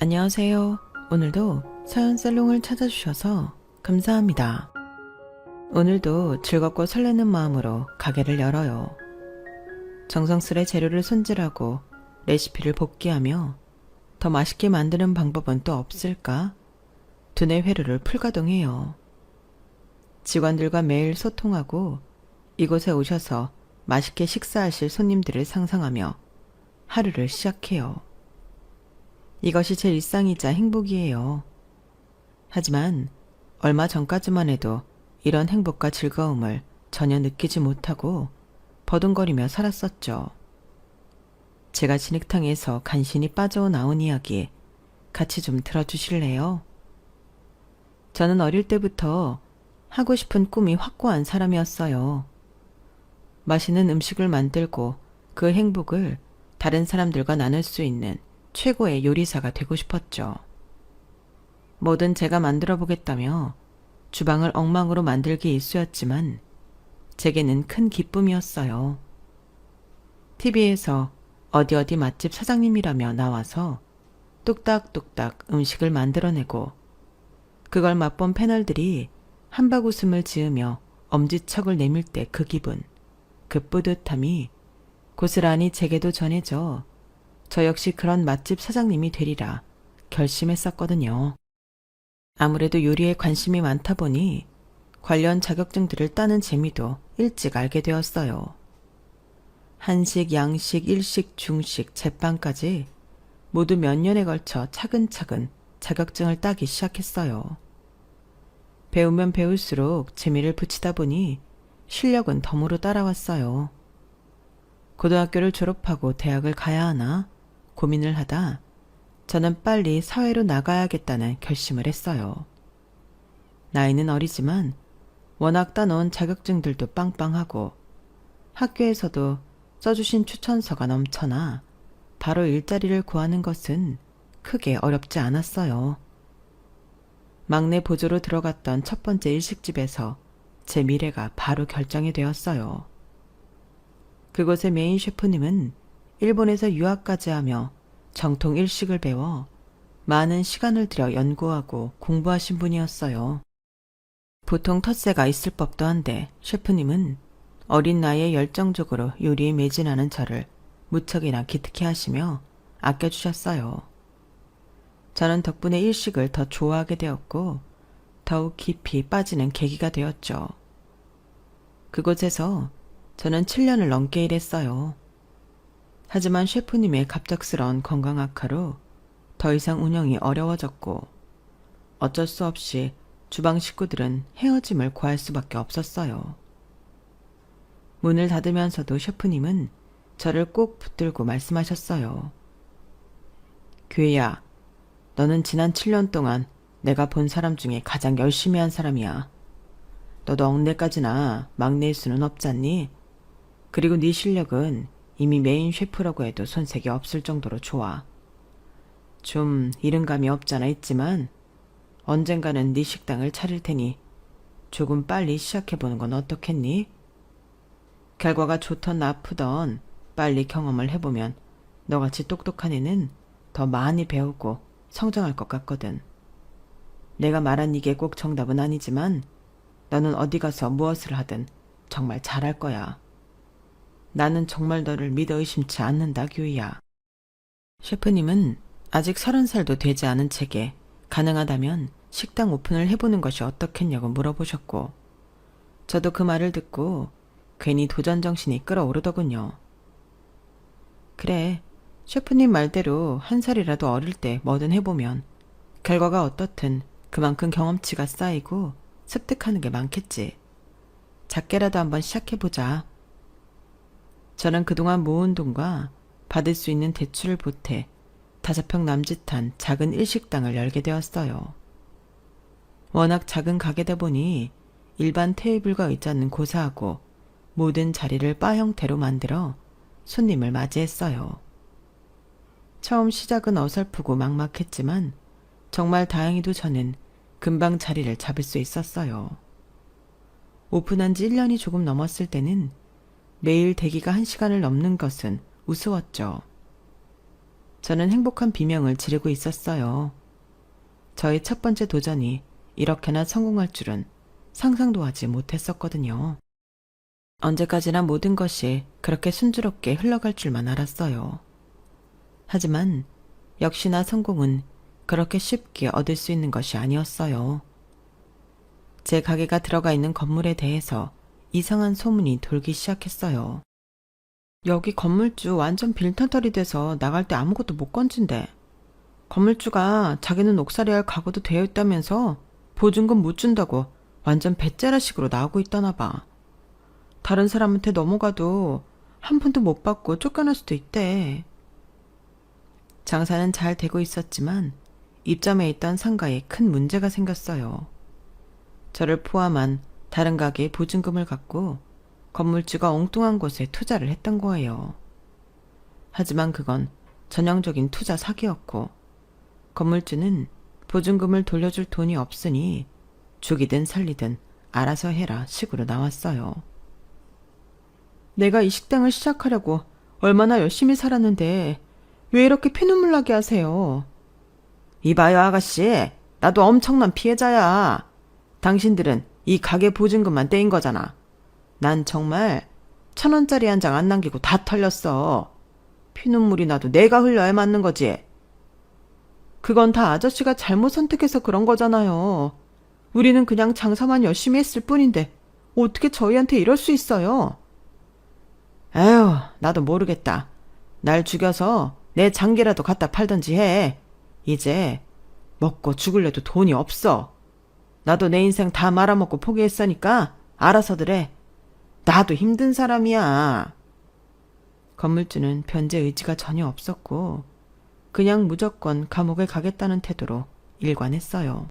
안녕하세요. 오늘도 사연살롱을 찾아주셔서 감사합니다. 오늘도 즐겁고 설레는 마음으로 가게를 열어요. 정성스레 재료를 손질하고 레시피를 복기하며 더 맛있게 만드는 방법은 또 없을까? 두뇌 회로를 풀가동해요. 직원들과 매일 소통하고 이곳에 오셔서 맛있게 식사하실 손님들을 상상하며 하루를 시작해요. 이것이 제 일상이자 행복이에요. 하지만 얼마 전까지만 해도 이런 행복과 즐거움을 전혀 느끼지 못하고 버둥거리며 살았었죠. 제가 진흙탕에서 간신히 빠져나온 이야기 같이 좀 들어주실래요? 저는 어릴 때부터 하고 싶은 꿈이 확고한 사람이었어요. 맛있는 음식을 만들고 그 행복을 다른 사람들과 나눌 수 있는 최고의 요리사가 되고 싶었죠. 뭐든 제가 만들어 보겠다며 주방을 엉망으로 만들기 일쑤였지만 제게는 큰 기쁨이었어요. TV에서 어디 맛집 사장님이라며 나와서 뚝딱뚝딱 음식을 만들어내고 그걸 맛본 패널들이 한박 웃음을 지으며 엄지척을 내밀 때 그 기분, 그 뿌듯함이 고스란히 제게도 전해져 저 역시 그런 맛집 사장님이 되리라 결심했었거든요. 아무래도 요리에 관심이 많다 보니 관련 자격증들을 따는 재미도 일찍 알게 되었어요. 한식, 양식, 일식, 중식, 제빵까지 모두 몇 년에 걸쳐 차근차근 자격증을 따기 시작했어요. 배우면 배울수록 재미를 붙이다 보니 실력은 덤으로 따라왔어요. 고등학교를 졸업하고 대학을 가야 하나 고민을 하다 저는 빨리 사회로 나가야겠다는 결심을 했어요. 나이는 어리지만 워낙 따놓은 자격증들도 빵빵하고 학교에서도 써주신 추천서가 넘쳐나 바로 일자리를 구하는 것은 크게 어렵지 않았어요. 막내 보조로 들어갔던 첫 번째 일식집에서 제 미래가 바로 결정이 되었어요. 그곳의 메인 셰프님은 일본에서 유학까지 하며 정통 일식을 배워 많은 시간을 들여 연구하고 공부하신 분이었어요. 보통 텃세가 있을 법도 한데 셰프님은 어린 나이에 열정적으로 요리에 매진하는 저를 무척이나 기특해 하시며 아껴주셨어요. 저는 덕분에 일식을 더 좋아하게 되었고 더욱 깊이 빠지는 계기가 되었죠. 그곳에서 저는 7년을 넘게 일했어요. 하지만 셰프님의 갑작스러운 건강 악화로 더 이상 운영이 어려워졌고 어쩔 수 없이 주방 식구들은 헤어짐을 구할 수밖에 없었어요. 문을 닫으면서도 셰프님은 저를 꼭 붙들고 말씀하셨어요. 규혜야, 너는 지난 7년 동안 내가 본 사람 중에 가장 열심히 한 사람이야. 너도 엉내까지나 막내일 수는 없잖니? 그리고 네 실력은 이미 메인 셰프라고 해도 손색이 없을 정도로 좋아. 좀 이른감이 없잖아 있지만 언젠가는 네 식당을 차릴 테니 조금 빨리 시작해보는 건 어떻겠니? 결과가 좋던 나쁘던 빨리 경험을 해보면 너같이 똑똑한 애는 더 많이 배우고 성장할 것 같거든. 내가 말한 이게 꼭 정답은 아니지만 너는 어디 가서 무엇을 하든 정말 잘할 거야. 나는 정말 너를 믿어 의심치 않는다, 규희야. 셰프님은 아직 30살도 되지 않은 제게 가능하다면 식당 오픈을 해보는 것이 어떻겠냐고 물어보셨고 저도 그 말을 듣고 괜히 도전정신이 끌어오르더군요. 그래, 셰프님 말대로 한 살이라도 어릴 때 뭐든 해보면 결과가 어떻든 그만큼 경험치가 쌓이고 습득하는 게 많겠지. 작게라도 한번 시작해보자. 저는 그동안 모은 돈과 받을 수 있는 대출을 보태 5평 남짓한 작은 일식당을 열게 되었어요. 워낙 작은 가게다 보니 일반 테이블과 의자는 고사하고 모든 자리를 바 형태로 만들어 손님을 맞이했어요. 처음 시작은 어설프고 막막했지만 정말 다행히도 저는 금방 자리를 잡을 수 있었어요. 오픈한 지 1년이 조금 넘었을 때는 매일 대기가 1시간을 넘는 것은 우스웠죠. 저는 행복한 비명을 지르고 있었어요. 저의 첫 번째 도전이 이렇게나 성공할 줄은 상상도 하지 못했었거든요. 언제까지나 모든 것이 그렇게 순조롭게 흘러갈 줄만 알았어요. 하지만 역시나 성공은 그렇게 쉽게 얻을 수 있는 것이 아니었어요. 제 가게가 들어가 있는 건물에 대해서 이상한 소문이 돌기 시작했어요. 여기 건물주 완전 빌턴털이 돼서 나갈 때 아무것도 못 건진대. 건물주가 자기는 옥살이할 각오도 되어 있다면서 보증금 못 준다고 완전 배째라식으로 나오고 있다나 봐. 다른 사람한테 넘어가도 한 푼도 못 받고 쫓겨날 수도 있대. 장사는 잘 되고 있었지만 입점해 있던 상가에 큰 문제가 생겼어요. 저를 포함한 다른 가게의 보증금을 갖고 건물주가 엉뚱한 곳에 투자를 했던 거예요. 하지만 그건 전형적인 투자 사기였고 건물주는 보증금을 돌려줄 돈이 없으니 죽이든 살리든 알아서 해라 식으로 나왔어요. 내가 이 식당을 시작하려고 얼마나 열심히 살았는데 왜 이렇게 피눈물 나게 하세요? 이봐요 아가씨, 나도 엄청난 피해자야. 당신들은 이 가게 보증금만 떼인 거잖아. 난 정말 1,000원짜리 한 장 안 남기고 다 털렸어. 피눈물이 나도 내가 흘려야 맞는 거지. 그건 다 아저씨가 잘못 선택해서 그런 거잖아요. 우리는 그냥 장사만 열심히 했을 뿐인데 어떻게 저희한테 이럴 수 있어요? 에휴, 나도 모르겠다. 날 죽여서 내 장기라도 갖다 팔던지 해. 이제 먹고 죽을래도 돈이 없어. 나도 내 인생 다 말아먹고 포기했으니까 알아서들 해. 나도 힘든 사람이야. 건물주는 변제 의지가 전혀 없었고 그냥 무조건 감옥에 가겠다는 태도로 일관했어요.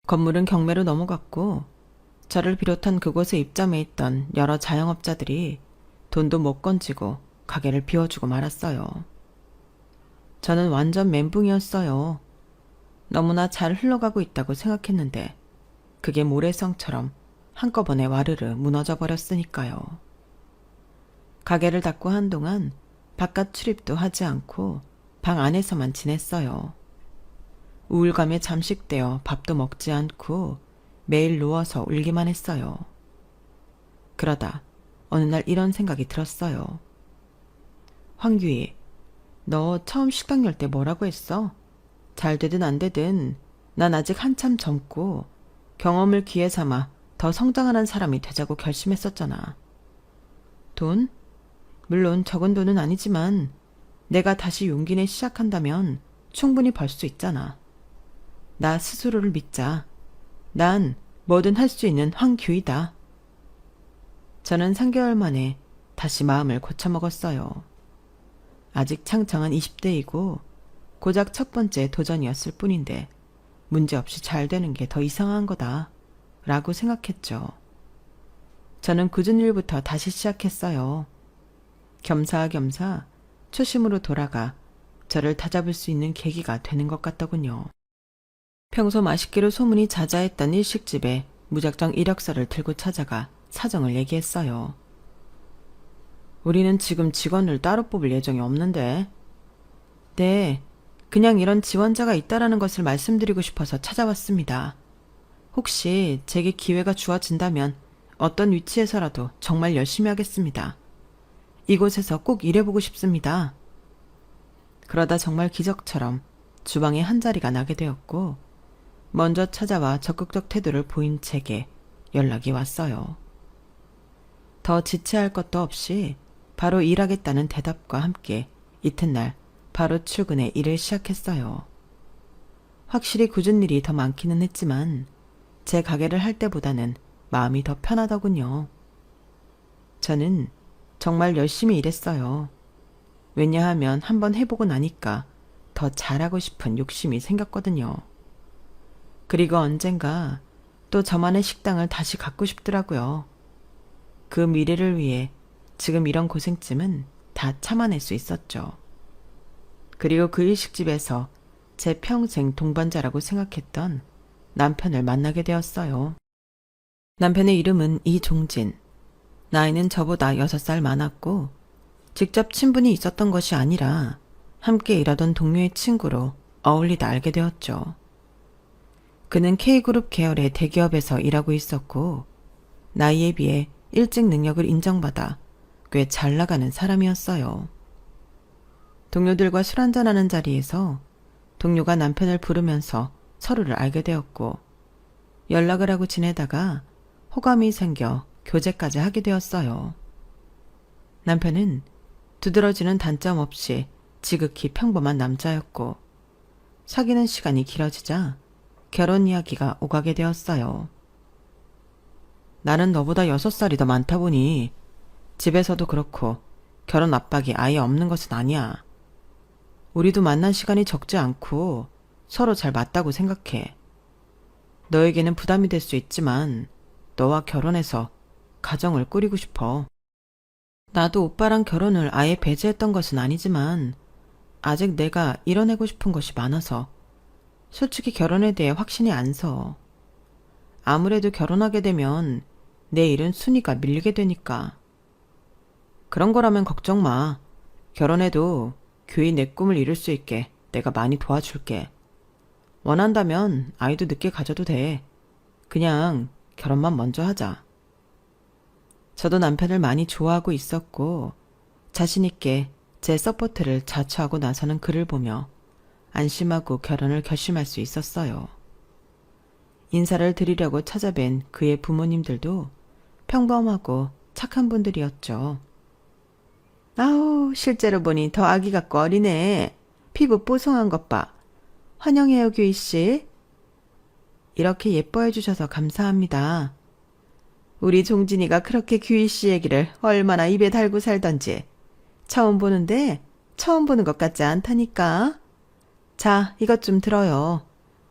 건물은 경매로 넘어갔고 저를 비롯한 그곳에 입점해 있던 여러 자영업자들이 돈도 못 건지고 가게를 비워주고 말았어요. 저는 완전 멘붕이었어요. 너무나 잘 흘러가고 있다고 생각했는데 그게 모래성처럼 한꺼번에 와르르 무너져 버렸으니까요. 가게를 닫고 한동안 바깥 출입도 하지 않고 방 안에서만 지냈어요. 우울감에 잠식되어 밥도 먹지 않고 매일 누워서 울기만 했어요. 그러다 어느 날 이런 생각이 들었어요. 황규희, 너 처음 식당 열 때 뭐라고 했어? 잘 되든 안 되든 난 아직 한참 젊고 경험을 기회 삼아 더 성장하는 사람이 되자고 결심했었잖아. 돈? 물론 적은 돈은 아니지만 내가 다시 용기 내 시작한다면 충분히 벌 수 있잖아. 나 스스로를 믿자. 난 뭐든 할 수 있는 황규희다. 저는 3개월 만에 다시 마음을 고쳐먹었어요. 아직 창창한 20대이고 고작 첫 번째 도전이었을 뿐인데 문제없이 잘 되는 게 더 이상한 거다 라고 생각했죠. 저는 굳은 일부터 다시 시작했어요. 겸사겸사 초심으로 돌아가 저를 다잡을 수 있는 계기가 되는 것 같더군요. 평소 맛있기로 소문이 자자했던 일식집에 무작정 이력서를 들고 찾아가 사정을 얘기했어요. 우리는 지금 직원을 따로 뽑을 예정이 없는데. 네, 그냥 이런 지원자가 있다라는 것을 말씀드리고 싶어서 찾아왔습니다. 혹시 제게 기회가 주어진다면 어떤 위치에서라도 정말 열심히 하겠습니다. 이곳에서 꼭 일해보고 싶습니다. 그러다 정말 기적처럼 주방에 한자리가 나게 되었고 먼저 찾아와 적극적 태도를 보인 제게 연락이 왔어요. 더 지체할 것도 없이 바로 일하겠다는 대답과 함께 이튿날 바로 출근해 일을 시작했어요. 확실히 굳은 일이 더 많기는 했지만 제 가게를 할 때보다는 마음이 더 편하더군요. 저는 정말 열심히 일했어요. 왜냐하면 한번 해보고 나니까 더 잘하고 싶은 욕심이 생겼거든요. 그리고 언젠가 또 저만의 식당을 다시 갖고 싶더라고요. 그 미래를 위해 지금 이런 고생쯤은 다 참아낼 수 있었죠. 그리고 그 일식집에서 제 평생 동반자라고 생각했던 남편을 만나게 되었어요. 남편의 이름은 이종진. 나이는 저보다 6살 많았고 직접 친분이 있었던 것이 아니라 함께 일하던 동료의 친구로 어울리다 알게 되었죠. 그는 K그룹 계열의 대기업에서 일하고 있었고 나이에 비해 일찍 능력을 인정받아 꽤 잘 나가는 사람이었어요. 동료들과 술 한잔하는 자리에서 동료가 남편을 부르면서 서로를 알게 되었고 연락을 하고 지내다가 호감이 생겨 교제까지 하게 되었어요. 남편은 두드러지는 단점 없이 지극히 평범한 남자였고 사귀는 시간이 길어지자 결혼 이야기가 오가게 되었어요. 나는 너보다 6살이 더 많다 보니 집에서도 그렇고 결혼 압박이 아예 없는 것은 아니야. 우리도 만난 시간이 적지 않고 서로 잘 맞다고 생각해. 너에게는 부담이 될 수 있지만 너와 결혼해서 가정을 꾸리고 싶어. 나도 오빠랑 결혼을 아예 배제했던 것은 아니지만 아직 내가 이뤄내고 싶은 것이 많아서 솔직히 결혼에 대해 확신이 안 서. 아무래도 결혼하게 되면 내 일은 순위가 밀리게 되니까. 그런 거라면 걱정 마. 결혼해도 교이 내 꿈을 이룰 수 있게 내가 많이 도와줄게. 원한다면 아이도 늦게 가져도 돼. 그냥 결혼만 먼저 하자. 저도 남편을 많이 좋아하고 있었고 자신 있게 제 서포트를 자처하고 나서는 그를 보며 안심하고 결혼을 결심할 수 있었어요. 인사를 드리려고 찾아뵌 그의 부모님들도 평범하고 착한 분들이었죠. 아우, 실제로 보니 더 아기 같고 어리네. 피부 뽀송한 것 봐. 환영해요, 규희 씨. 이렇게 예뻐해 주셔서 감사합니다. 우리 종진이가 그렇게 규희 씨 얘기를 얼마나 입에 달고 살던지 처음 보는데 처음 보는 것 같지 않다니까. 자, 이것 좀 들어요.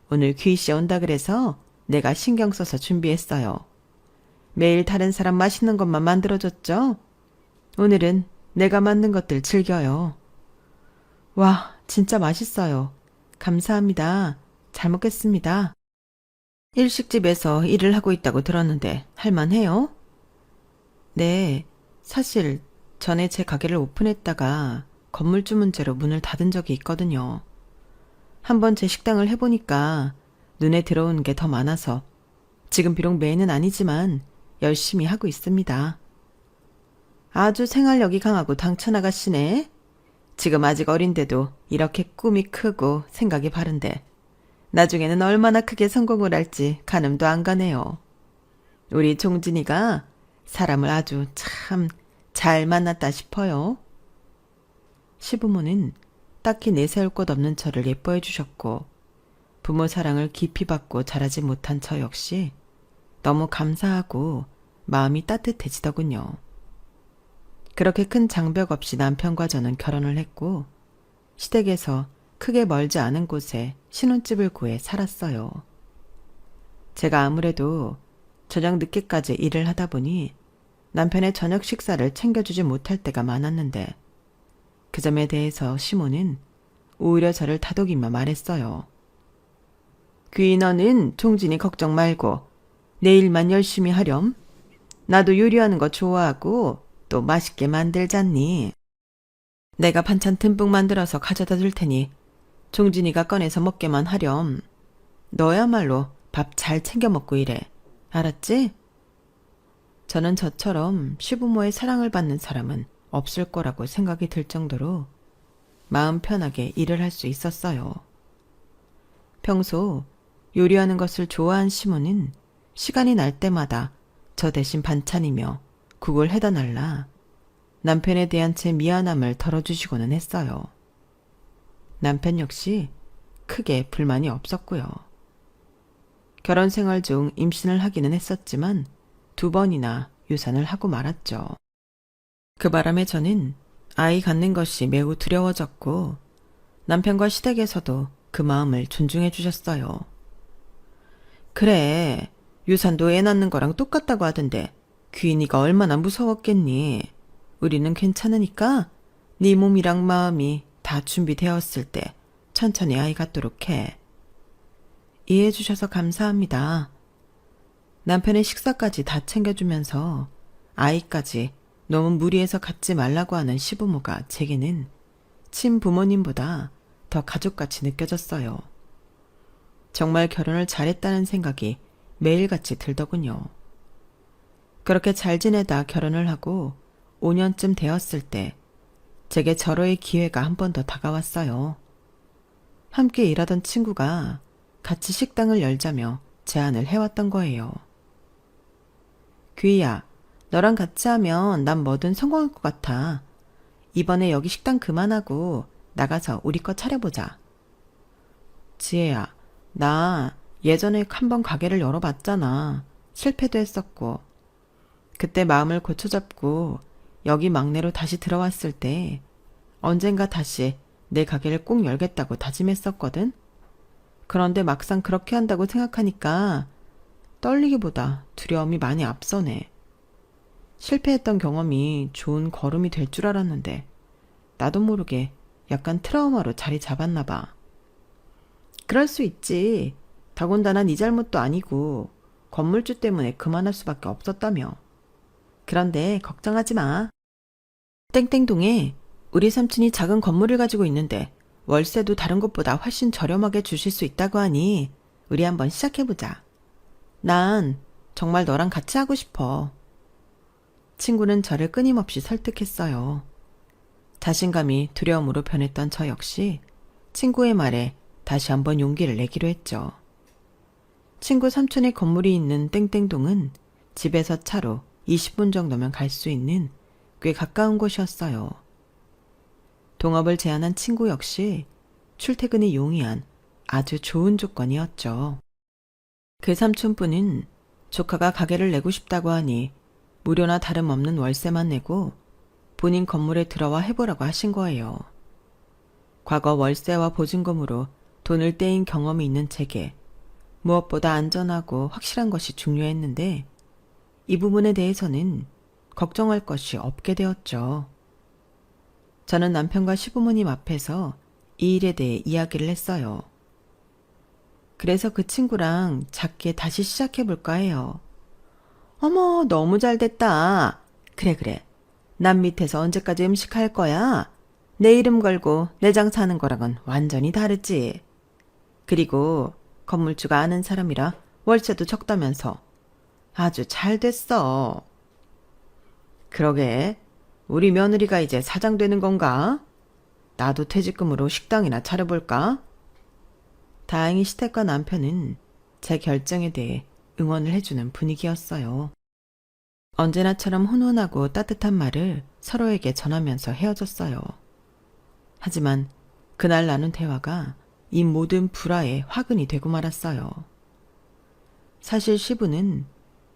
오늘 규희 씨 온다 그래서 내가 신경 써서 준비했어요. 매일 다른 사람 맛있는 것만 만들어줬죠? 오늘은 내가 만든 것들 즐겨요. 와, 진짜 맛있어요. 감사합니다. 잘 먹겠습니다. 일식집에서 일을 하고 있다고 들었는데 할만해요? 네, 사실 전에 제 가게를 오픈했다가 건물주 문제로 문을 닫은 적이 있거든요. 한번 제 식당을 해보니까 눈에 들어오는 게 더 많아서 지금 비록 매는 아니지만 열심히 하고 있습니다. 아주 생활력이 강하고 당찬 아가씨네. 지금 아직 어린데도 이렇게 꿈이 크고 생각이 바른데 나중에는 얼마나 크게 성공을 할지 가늠도 안 가네요. 우리 종진이가 사람을 아주 참 잘 만났다 싶어요. 시부모는 딱히 내세울 것 없는 저를 예뻐해 주셨고 부모 사랑을 깊이 받고 자라지 못한 저 역시 너무 감사하고 마음이 따뜻해지더군요. 그렇게 큰 장벽 없이 남편과 저는 결혼을 했고 시댁에서 크게 멀지 않은 곳에 신혼집을 구해 살았어요. 제가 아무래도 저녁 늦게까지 일을 하다 보니 남편의 저녁 식사를 챙겨주지 못할 때가 많았는데 그 점에 대해서 시모는 오히려 저를 다독이며 말했어요. 귀 너는 종진이 걱정 말고 내일만 열심히 하렴. 나도 요리하는 거 좋아하고 또 맛있게 만들잖니. 내가 반찬 듬뿍 만들어서 가져다 줄 테니 종진이가 꺼내서 먹게만 하렴. 너야말로 밥 잘 챙겨 먹고 이래. 알았지? 저는 저처럼 시부모의 사랑을 받는 사람은 없을 거라고 생각이 들 정도로 마음 편하게 일을 할 수 있었어요. 평소 요리하는 것을 좋아한 시모는 시간이 날 때마다 저 대신 반찬이며 국을 해다 날라 남편에 대한 제 미안함을 덜어주시고는 했어요. 남편 역시 크게 불만이 없었고요. 결혼 생활 중 임신을 하기는 했었지만 2번이나 유산을 하고 말았죠. 그 바람에 저는 아이 갖는 것이 매우 두려워졌고 남편과 시댁에서도 그 마음을 존중해 주셨어요. 그래, 유산도 애 낳는 거랑 똑같다고 하던데 귀인이가 얼마나 무서웠겠니. 우리는 괜찮으니까 네 몸이랑 마음이 다 준비되었을 때 천천히 아이 갖도록 해. 이해해 주셔서 감사합니다. 남편의 식사까지 다 챙겨주면서 아이까지 너무 무리해서 갖지 말라고 하는 시부모가 제게는 친부모님보다 더 가족같이 느껴졌어요. 정말 결혼을 잘했다는 생각이 매일같이 들더군요. 그렇게 잘 지내다 결혼을 하고 5년쯤 되었을 때 제게 절호의 기회가 한 번 더 다가왔어요. 함께 일하던 친구가 같이 식당을 열자며 제안을 해왔던 거예요. 귀희야, 너랑 같이 하면 난 뭐든 성공할 것 같아. 이번에 여기 식당 그만하고 나가서 우리 거 차려보자. 지혜야, 나 예전에 한 번 가게를 열어봤잖아. 실패도 했었고. 그때 마음을 고쳐잡고 여기 막내로 다시 들어왔을 때 언젠가 다시 내 가게를 꼭 열겠다고 다짐했었거든. 그런데 막상 그렇게 한다고 생각하니까 떨리기보다 두려움이 많이 앞서네. 실패했던 경험이 좋은 걸음이 될 줄 알았는데 나도 모르게 약간 트라우마로 자리 잡았나 봐. 그럴 수 있지. 더군다나 네 잘못도 아니고 건물주 때문에 그만할 수밖에 없었다며. 그런데 걱정하지 마. 땡땡동에 우리 삼촌이 작은 건물을 가지고 있는데 월세도 다른 곳보다 훨씬 저렴하게 주실 수 있다고 하니 우리 한번 시작해보자. 난 정말 너랑 같이 하고 싶어. 친구는 저를 끊임없이 설득했어요. 자신감이 두려움으로 변했던 저 역시 친구의 말에 다시 한번 용기를 내기로 했죠. 친구 삼촌의 건물이 있는 땡땡동은 집에서 차로 20분 정도면 갈 수 있는 꽤 가까운 곳이었어요. 동업을 제안한 친구 역시 출퇴근이 용이한 아주 좋은 조건이었죠. 그 삼촌분은 조카가 가게를 내고 싶다고 하니 무료나 다름없는 월세만 내고 본인 건물에 들어와 해보라고 하신 거예요. 과거 월세와 보증금으로 돈을 떼인 경험이 있는 제게 무엇보다 안전하고 확실한 것이 중요했는데 이 부분에 대해서는 걱정할 것이 없게 되었죠. 저는 남편과 시부모님 앞에서 이 일에 대해 이야기를 했어요. 그래서 그 친구랑 작게 다시 시작해볼까 해요. 어머, 너무 잘 됐다. 그래. 남 밑에서 언제까지 음식할 거야? 내 이름 걸고 내 장사하는 거랑은 완전히 다르지. 그리고 건물주가 아는 사람이라 월세도 적다면서 아주 잘 됐어. 그러게, 우리 며느리가 이제 사장 되는 건가? 나도 퇴직금으로 식당이나 차려볼까? 다행히 시댁과 남편은 제 결정에 대해 응원을 해주는 분위기였어요. 언제나처럼 훈훈하고 따뜻한 말을 서로에게 전하면서 헤어졌어요. 하지만 그날 나눈 대화가 이 모든 불화의 화근이 되고 말았어요. 사실 시부는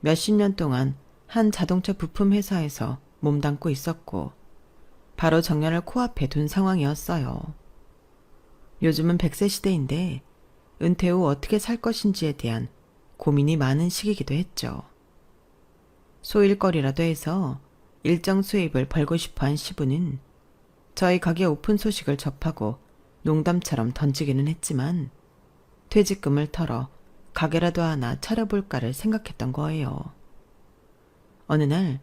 몇십 년 동안 한 자동차 부품 회사에서 몸담고 있었고 바로 정년을 코앞에 둔 상황이었어요. 요즘은 100세 시대인데 은퇴 후 어떻게 살 것인지에 대한 고민이 많은 시기이기도 했죠. 소일거리라도 해서 일정 수입을 벌고 싶어한 시부는 저희 가게 오픈 소식을 접하고 농담처럼 던지기는 했지만 퇴직금을 털어 가게라도 하나 차려볼까를 생각했던 거예요. 어느 날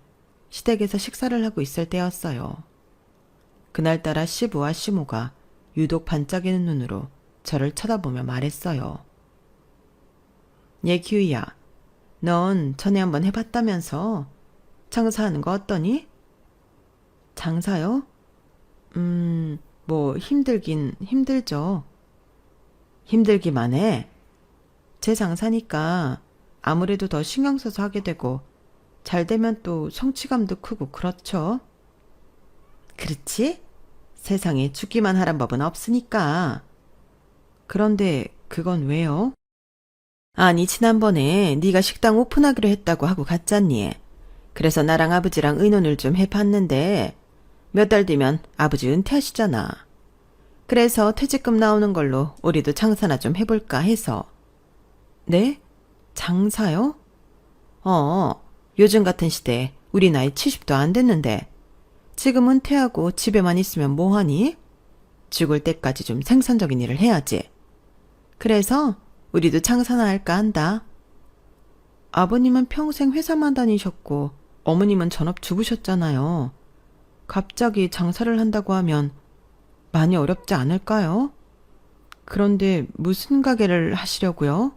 시댁에서 식사를 하고 있을 때였어요. 그날따라 시부와 시모가 유독 반짝이는 눈으로 저를 쳐다보며 말했어요. 얘 규희야, 넌 전에 한번 해봤다면서 장사하는 거 어떠니? 장사요? 뭐 힘들긴 힘들죠. 힘들기만 해. 제 장사니까 아무래도 더 신경 써서 하게 되고 잘 되면 또 성취감도 크고 그렇죠. 그렇지? 세상에 죽기만 하란 법은 없으니까. 그런데 그건 왜요? 아니, 지난번에 네가 식당 오픈하기로 했다고 하고 갔잖니. 그래서 나랑 아버지랑 의논을 좀 해봤는데 몇 달 뒤면 아버지 은퇴하시잖아. 그래서 퇴직금 나오는 걸로 우리도 장사나 좀 해볼까 해서. 네? 장사요? 요즘 같은 시대에 우리 나이 70도 안 됐는데 지금 은퇴하고 집에만 있으면 뭐하니? 죽을 때까지 좀 생산적인 일을 해야지. 그래서 우리도 장사나 할까 한다. 아버님은 평생 회사만 다니셨고 어머님은 전업 주부셨잖아요. 갑자기 장사를 한다고 하면 많이 어렵지 않을까요? 그런데 무슨 가게를 하시려고요?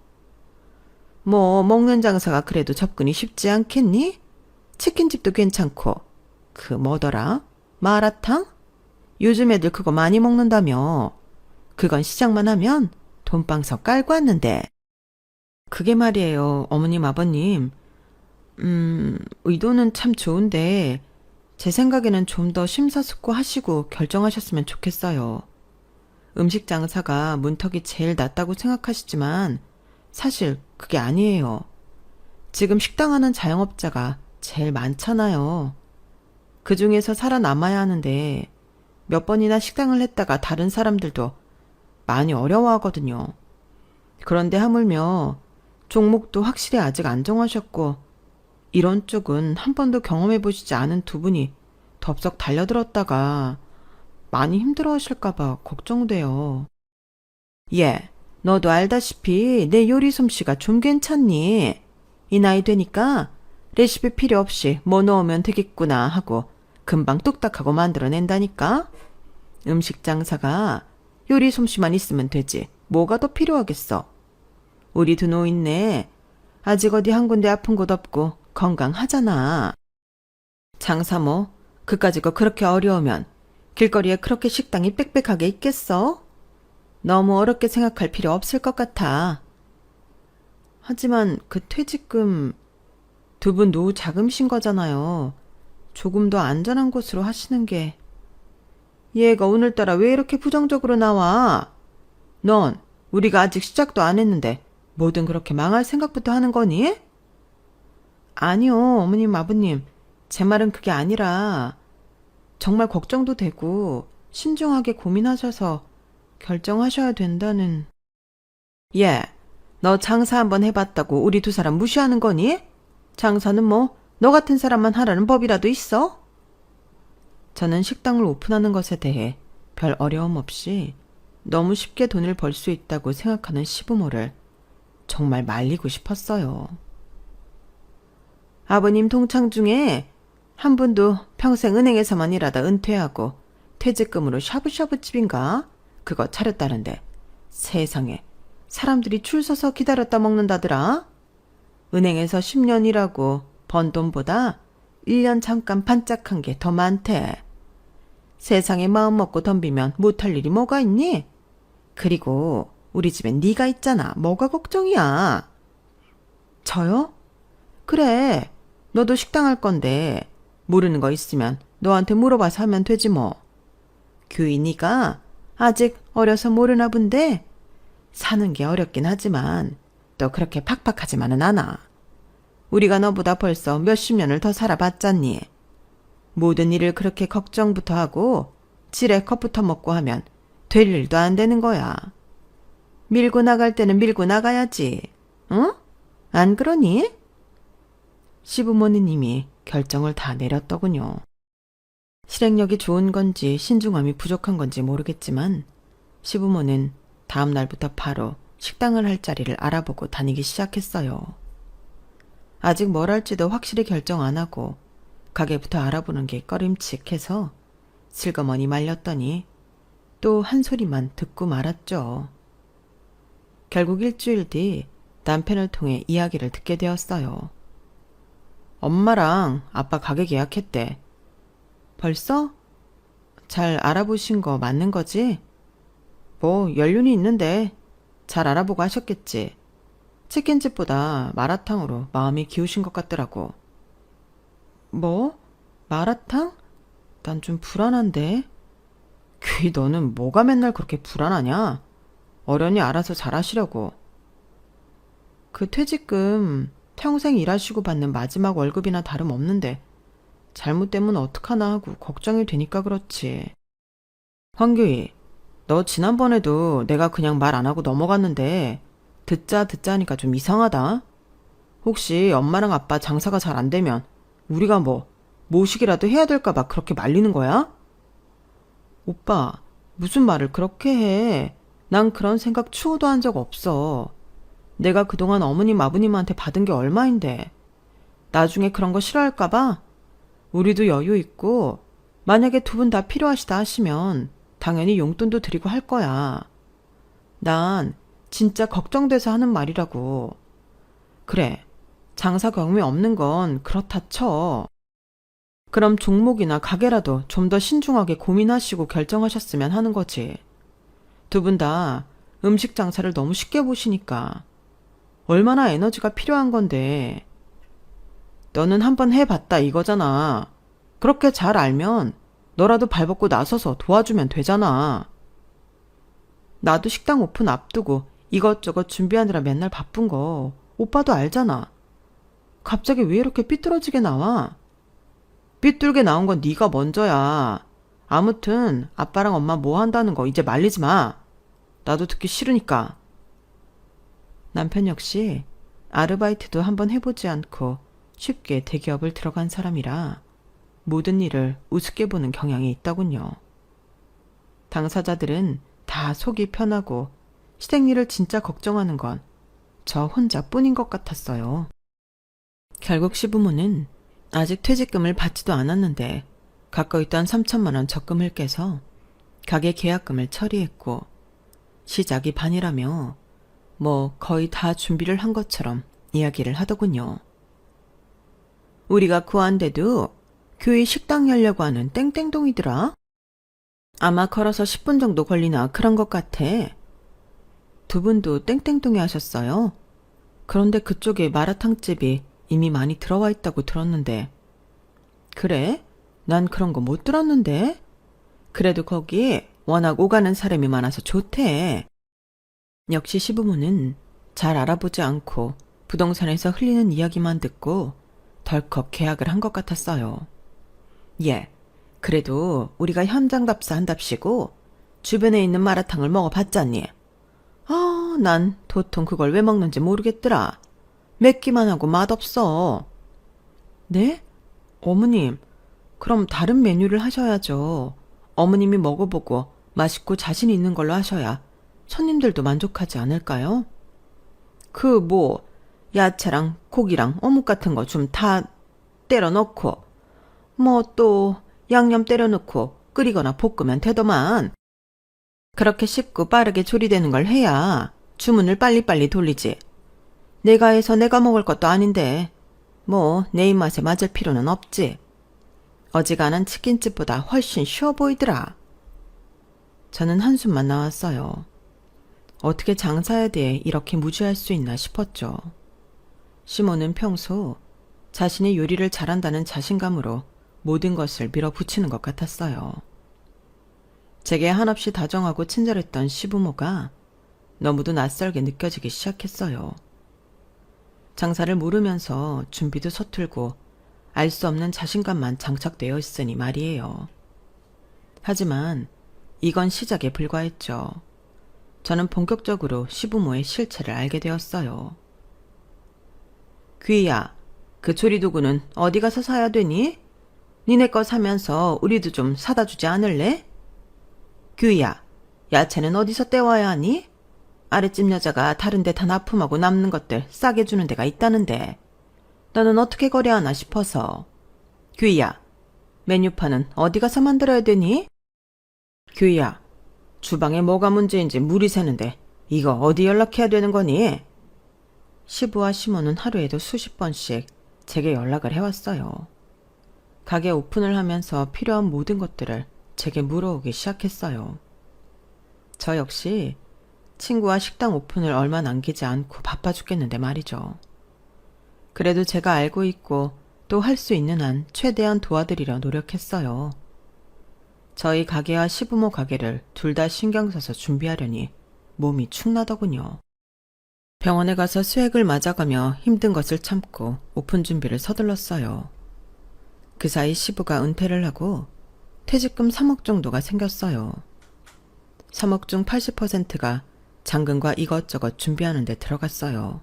뭐 먹는 장사가 그래도 접근이 쉽지 않겠니? 치킨집도 괜찮고 그 뭐더라? 마라탕? 요즘 애들 그거 많이 먹는다며. 그건 시작만 하면 돈방석 깔고 왔는데. 그게 말이에요, 어머님, 아버님. 의도는 참 좋은데 제 생각에는 좀 더 심사숙고하시고 결정하셨으면 좋겠어요. 음식 장사가 문턱이 제일 낮다고 생각하시지만 사실 그게 아니에요. 지금 식당 하는 자영업자가 제일 많잖아요. 그 중에서 살아남아야 하는데 몇 번이나 식당을 했다가 다른 사람들도 많이 어려워하거든요. 그런데 하물며 종목도 확실히 아직 안 정하셨고 이런 쪽은 한 번도 경험해보시지 않은 두 분이 덥석 달려들었다가 많이 힘들어하실까봐 걱정돼요. 예, 너도 알다시피 내 요리 솜씨가 좀 괜찮니? 이 나이 되니까 레시피 필요 없이 뭐 넣으면 되겠구나 하고 금방 뚝딱하고 만들어낸다니까? 음식 장사가 요리 솜씨만 있으면 되지 뭐가 더 필요하겠어. 우리 두 노인네 아직 어디 한 군데 아픈 곳 없고 건강하잖아. 장사 뭐 그까짓 거 그렇게 어려우면 길거리에 그렇게 식당이 빽빽하게 있겠어? 너무 어렵게 생각할 필요 없을 것 같아. 하지만 그 퇴직금 두 분 노후 자금이신 거잖아요. 조금 더 안전한 곳으로 하시는 게. 얘가 오늘따라 왜 이렇게 부정적으로 나와? 넌 우리가 아직 시작도 안 했는데 뭐든 그렇게 망할 생각부터 하는 거니? 아니요, 어머님, 아버님. 제 말은 그게 아니라 정말 걱정도 되고 신중하게 고민하셔서 결정하셔야 된다는. 예, 너 장사 한번 해봤다고 우리 두 사람 무시하는 거니? 장사는 뭐 너 같은 사람만 하라는 법이라도 있어? 저는 식당을 오픈하는 것에 대해 별 어려움 없이 너무 쉽게 돈을 벌 수 있다고 생각하는 시부모를 정말 말리고 싶었어요. 아버님 동창 중에 한 분도 평생 은행에서만 일하다 은퇴하고 퇴직금으로 샤브샤브집인가? 그거 차렸다는데 세상에 사람들이 줄 서서 기다렸다 먹는다더라. 은행에서 10년 일하고 번 돈보다 1년 잠깐 반짝한 게 더 많대. 세상에 마음 먹고 덤비면 못할 일이 뭐가 있니? 그리고 우리 집엔 네가 있잖아. 뭐가 걱정이야? 저요? 그래. 너도 식당 할 건데 모르는 거 있으면 너한테 물어봐서 하면 되지 뭐. 규희 네가 아직 어려서 모르나 본데 사는 게 어렵긴 하지만 또 그렇게 팍팍하지만은 않아. 우리가 너보다 벌써 몇십 년을 더 살아봤잖니. 모든 일을 그렇게 걱정부터 하고 지레 컵부터 먹고 하면 될 일도 안 되는 거야. 밀고 나갈 때는 밀고 나가야지. 응? 안 그러니? 시부모님이 결정을 다 내렸더군요. 실행력이 좋은 건지 신중함이 부족한 건지 모르겠지만 시부모는 다음 날부터 바로 식당을 할 자리를 알아보고 다니기 시작했어요. 아직 뭘 할지도 확실히 결정 안 하고 가게부터 알아보는 게 꺼림칙해서 슬그머니 말렸더니 또 한 소리만 듣고 말았죠. 결국 일주일 뒤 남편을 통해 이야기를 듣게 되었어요. 엄마랑 아빠 가게 계약했대. 벌써? 잘 알아보신 거 맞는 거지? 뭐 연륜이 있는데 잘 알아보고 하셨겠지. 치킨집보다 마라탕으로 마음이 기우신 것 같더라고. 뭐? 마라탕? 난 좀 불안한데. 귀 너는 뭐가 맨날 그렇게 불안하냐? 어련히 알아서 잘하시려고. 그 퇴직금 평생 일하시고 받는 마지막 월급이나 다름없는데 잘못되면 어떡하나 하고 걱정이 되니까 그렇지. 황교희, 너 지난번에도 내가 그냥 말 안 하고 넘어갔는데 듣자 하니까 좀 이상하다. 혹시 엄마랑 아빠 장사가 잘 안 되면 우리가 뭐 모시기라도 해야 될까 봐 그렇게 말리는 거야? 오빠, 무슨 말을 그렇게 해. 난 그런 생각 추호도 한 적 없어. 내가 그동안 어머님 아버님한테 받은 게 얼마인데. 나중에 그런 거 싫어할까 봐 우리도 여유 있고 만약에 두 분 다 필요하시다 하시면 당연히 용돈도 드리고 할 거야. 난 진짜 걱정돼서 하는 말이라고. 그래, 장사 경험이 없는 건 그렇다 쳐. 그럼 종목이나 가게라도 좀 더 신중하게 고민하시고 결정하셨으면 하는 거지. 두 분 다 음식 장사를 너무 쉽게 보시니까. 얼마나 에너지가 필요한 건데. 너는 한번 해봤다 이거잖아. 그렇게 잘 알면 너라도 발벗고 나서서 도와주면 되잖아. 나도 식당 오픈 앞두고 이것저것 준비하느라 맨날 바쁜 거 오빠도 알잖아. 갑자기 왜 이렇게 삐뚤어지게 나와? 삐뚤게 나온 건 네가 먼저야. 아무튼 아빠랑 엄마 뭐 한다는 거 이제 말리지 마. 나도 듣기 싫으니까. 남편 역시 아르바이트도 한번 해보지 않고 쉽게 대기업을 들어간 사람이라 모든 일을 우습게 보는 경향이 있더군요. 당사자들은 다 속이 편하고 시댁일을 진짜 걱정하는 건 저 혼자뿐인 것 같았어요. 결국 시부모는 아직 퇴직금을 받지도 않았는데 갖고 있던 3천만 원 적금을 깨서 가게 계약금을 처리했고 시작이 반이라며 뭐 거의 다 준비를 한 것처럼 이야기를 하더군요. 우리가 구한데도 교회 식당 열려고 하는 땡땡동이더라. 아마 걸어서 10분 정도 걸리나 그런 것 같아. 두 분도 땡땡동에 하셨어요? 그런데 그쪽에 마라탕집이 이미 많이 들어와 있다고 들었는데. 그래? 난 그런 거 못 들었는데. 그래도 거기 워낙 오가는 사람이 많아서 좋대. 역시 시부모는 잘 알아보지 않고 부동산에서 흘리는 이야기만 듣고 덜컥 계약을 한 것 같았어요. 예, 그래도 우리가 현장 답사 한답시고 주변에 있는 마라탕을 먹어봤잖니. 난 도통 그걸 왜 먹는지 모르겠더라. 맵기만 하고 맛없어. 네? 어머님, 그럼 다른 메뉴를 하셔야죠. 어머님이 먹어보고 맛있고 자신 있는 걸로 하셔야 손님들도 만족하지 않을까요? 야채랑 고기랑 어묵 같은 거 좀 다 때려 넣고, 뭐 또 양념 때려 넣고 끓이거나 볶으면 되더만. 그렇게 쉽고 빠르게 조리되는 걸 해야 주문을 빨리빨리 돌리지. 내가 해서 내가 먹을 것도 아닌데 뭐 내 입맛에 맞을 필요는 없지. 어지간한 치킨집보다 훨씬 쉬워 보이더라. 저는 한숨만 나왔어요. 어떻게 장사에 대해 이렇게 무지할 수 있나 싶었죠. 시모는 평소 자신이 요리를 잘한다는 자신감으로 모든 것을 밀어붙이는 것 같았어요. 제게 한없이 다정하고 친절했던 시부모가 너무도 낯설게 느껴지기 시작했어요. 장사를 모르면서 준비도 서툴고 알 수 없는 자신감만 장착되어 있으니 말이에요. 하지만 이건 시작에 불과했죠. 저는 본격적으로 시부모의 실체를 알게 되었어요. 귀야, 그 조리도구는 어디 가서 사야 되니? 니네 거 사면서 우리도 좀 사다 주지 않을래? 귀야, 야채는 어디서 떼와야 하니? 아랫집 여자가 다른 데 다 납품하고 남는 것들 싸게 주는 데가 있다는데 너는 어떻게 거래하나 싶어서. 귀야, 메뉴판은 어디 가서 만들어야 되니? 귀야, 주방에 뭐가 문제인지 물이 새는데 이거 어디 연락해야 되는 거니? 시부와 시모는 하루에도 수십 번씩 제게 연락을 해왔어요. 가게 오픈을 하면서 필요한 모든 것들을 제게 물어오기 시작했어요. 저 역시 친구와 식당 오픈을 얼마 남기지 않고 바빠 죽겠는데 말이죠. 그래도 제가 알고 있고 또 할 수 있는 한 최대한 도와드리려 노력했어요. 저희 가게와 시부모 가게를 둘 다 신경 써서 준비하려니 몸이 축나더군요. 병원에 가서 수액을 맞아가며 힘든 것을 참고 오픈 준비를 서둘렀어요. 그 사이 시부가 은퇴를 하고 퇴직금 3억 정도가 생겼어요. 3억 중 80%가 잔금과 이것저것 준비하는 데 들어갔어요.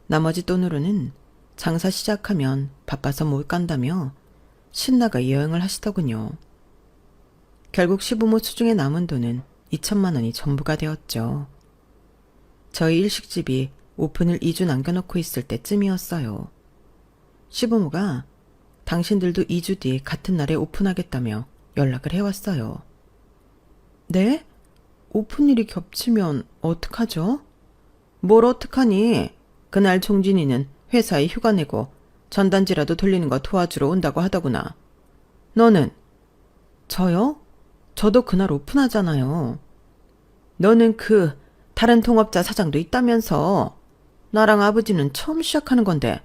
나머지 돈으로는 장사 시작하면 바빠서 못 간다며 신나가 여행을 하시더군요. 결국 시부모 수중에 남은 돈은 2천만 원이 전부가 되었죠. 저희 일식집이 오픈을 2주 남겨놓고 있을 때쯤이었어요. 시부모가 당신들도 2주 뒤 같은 날에 오픈하겠다며 연락을 해왔어요. 네? 오픈일이 겹치면 어떡하죠? 뭘 어떡하니? 그날 종진이는 회사에 휴가 내고 전단지라도 돌리는 거 도와주러 온다고 하더구나. 너는? 저요? 저도 그날 오픈하잖아요. 너는 다른 통업자 사장도 있다면서. 나랑 아버지는 처음 시작하는 건데.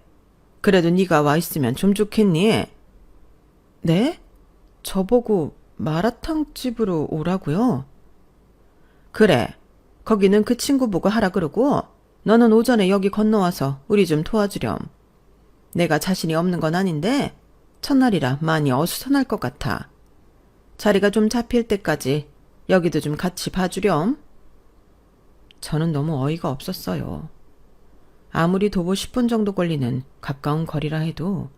그래도 네가 와 있으면 좀 좋겠니? 네? 저보고 마라탕 집으로 오라고요? 그래. 거기는 그 친구 보고 하라 그러고 너는 오전에 여기 건너와서 우리 좀 도와주렴. 내가 자신이 없는 건 아닌데 첫날이라 많이 어수선할 것 같아. 자리가 좀 잡힐 때까지 여기도 좀 같이 봐주렴. 저는 너무 어이가 없었어요. 아무리 도보 10분 정도 걸리는 가까운 거리라 해도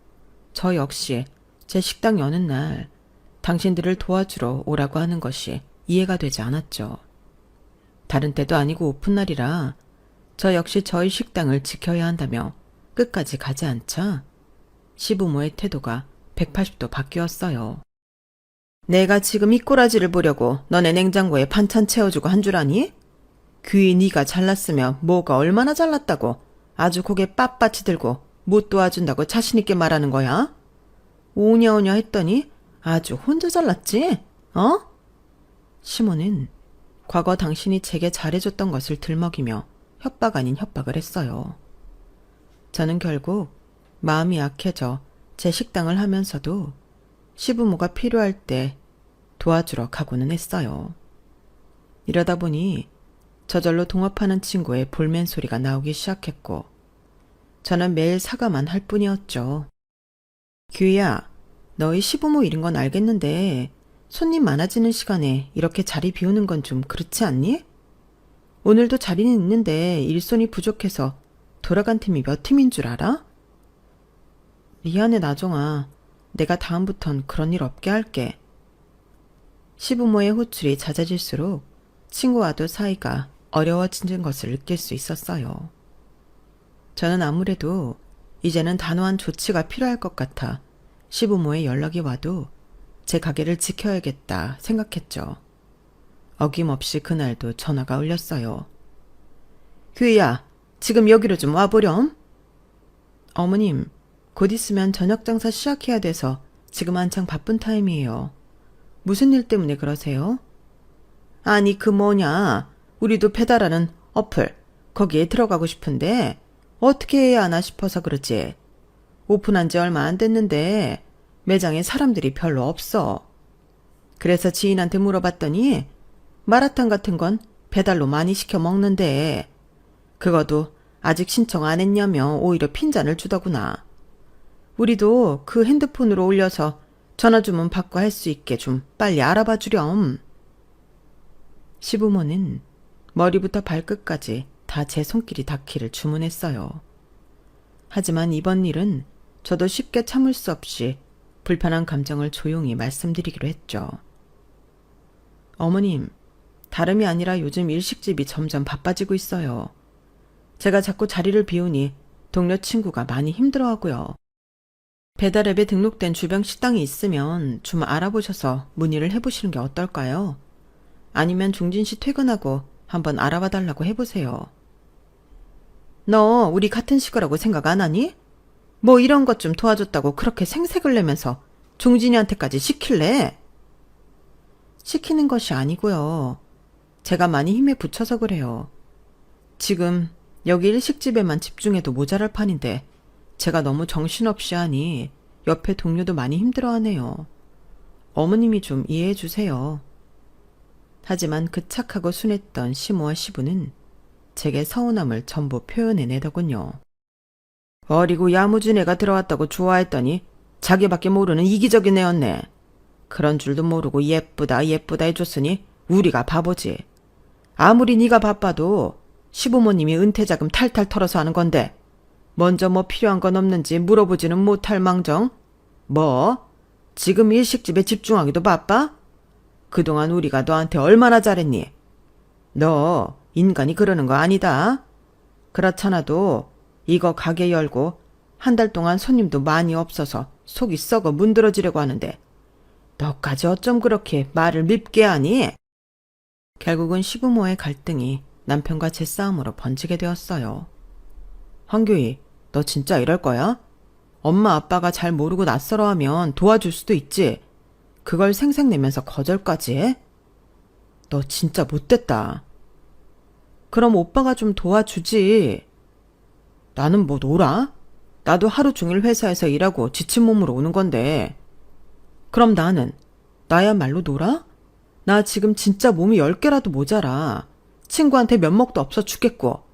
저 역시 제 식당 여는 날 당신들을 도와주러 오라고 하는 것이 이해가 되지 않았죠. 다른 때도 아니고 오픈날이라 저 역시 저희 식당을 지켜야 한다며 끝까지 가지 않자 시부모의 태도가 180도 바뀌었어요. 내가 지금 이 꼬라지를 보려고 너네 냉장고에 반찬 채워주고 한 줄 아니? 귀 네가 잘났으면 뭐가 얼마나 잘났다고 아주 고개 빳빳이 들고 못 도와준다고 자신있게 말하는 거야? 오냐오냐 했더니 아주 혼자 잘났지? 어? 시모는 과거 당신이 제게 잘해줬던 것을 들먹이며 협박 아닌 협박을 했어요. 저는 결국 마음이 약해져 제 식당을 하면서도 시부모가 필요할 때 도와주러 가고는 했어요. 이러다 보니 저절로 동업하는 친구의 볼멘 소리가 나오기 시작했고 저는 매일 사과만 할 뿐이었죠. 규희야, 너희 시부모 일인 건 알겠는데 손님 많아지는 시간에 이렇게 자리 비우는 건 좀 그렇지 않니? 오늘도 자리는 있는데 일손이 부족해서 돌아간 팀이 몇 팀인 줄 알아? 미안해 나정아. 내가 다음부턴 그런 일 없게 할게. 시부모의 호출이 잦아질수록 친구와도 사이가 어려워지는 것을 느낄 수 있었어요. 저는 아무래도 이제는 단호한 조치가 필요할 것 같아 시부모의 연락이 와도 제 가게를 지켜야겠다 생각했죠. 어김없이 그날도 전화가 울렸어요. 규희야, 지금 여기로 좀 와보렴. 어머님, 곧 있으면 저녁 장사 시작해야 돼서 지금 한창 바쁜 타임이에요. 무슨 일 때문에 그러세요? 아니 우리도 배달하는 어플 거기에 들어가고 싶은데 어떻게 해야 하나 싶어서 그러지. 오픈한 지 얼마 안 됐는데 매장에 사람들이 별로 없어. 그래서 지인한테 물어봤더니 마라탕 같은 건 배달로 많이 시켜 먹는데 그거도 아직 신청 안 했냐며 오히려 핀잔을 주더구나. 우리도 그 핸드폰으로 올려서 전화 주문 받고 할 수 있게 좀 빨리 알아봐 주렴. 시부모는 머리부터 발끝까지 다 제 손길이 닿기를 주문했어요. 하지만 이번 일은 저도 쉽게 참을 수 없이 불편한 감정을 조용히 말씀드리기로 했죠. 어머님, 다름이 아니라 요즘 일식집이 점점 바빠지고 있어요. 제가 자꾸 자리를 비우니 동료 친구가 많이 힘들어하고요. 배달앱에 등록된 주변 식당이 있으면 좀 알아보셔서 문의를 해보시는 게 어떨까요? 아니면 종진 씨 퇴근하고 한번 알아봐 달라고 해보세요. 너 우리 같은 식구라고 생각 안 하니? 뭐 이런 것 좀 도와줬다고 그렇게 생색을 내면서 종진이한테까지 시킬래? 시키는 것이 아니고요. 제가 많이 힘에 부쳐서 그래요. 지금 여기 일식집에만 집중해도 모자랄 판인데 제가 너무 정신없이 하니 옆에 동료도 많이 힘들어하네요. 어머님이 좀 이해해 주세요. 하지만 그 착하고 순했던 시모와 시부는 제게 서운함을 전부 표현해내더군요. 어리고 야무진 애가 들어왔다고 좋아했더니 자기밖에 모르는 이기적인 애였네. 그런 줄도 모르고 예쁘다 예쁘다 해줬으니 우리가 바보지. 아무리 네가 바빠도 시부모님이 은퇴자금 탈탈 털어서 하는 건데 먼저 뭐 필요한 건 없는지 물어보지는 못할 망정. 뭐? 지금 일식집에 집중하기도 바빠? 그동안 우리가 너한테 얼마나 잘했니? 너 인간이 그러는 거 아니다. 그렇잖아도 이거 가게 열고 한 달 동안 손님도 많이 없어서 속이 썩어 문드러지려고 하는데 너까지 어쩜 그렇게 말을 밉게 하니? 결국은 시부모의 갈등이 남편과 제 싸움으로 번지게 되었어요. 황교희, 너 진짜 이럴 거야? 엄마 아빠가 잘 모르고 낯설어하면 도와줄 수도 있지. 그걸 생색내면서 거절까지 해? 너 진짜 못됐다. 그럼 오빠가 좀 도와주지. 나는 뭐 놀아? 나도 하루 종일 회사에서 일하고 지친 몸으로 오는 건데. 그럼 나야말로 놀아? 나 지금 진짜 몸이 10개라도 모자라. 친구한테 면목도 없어 죽겠고.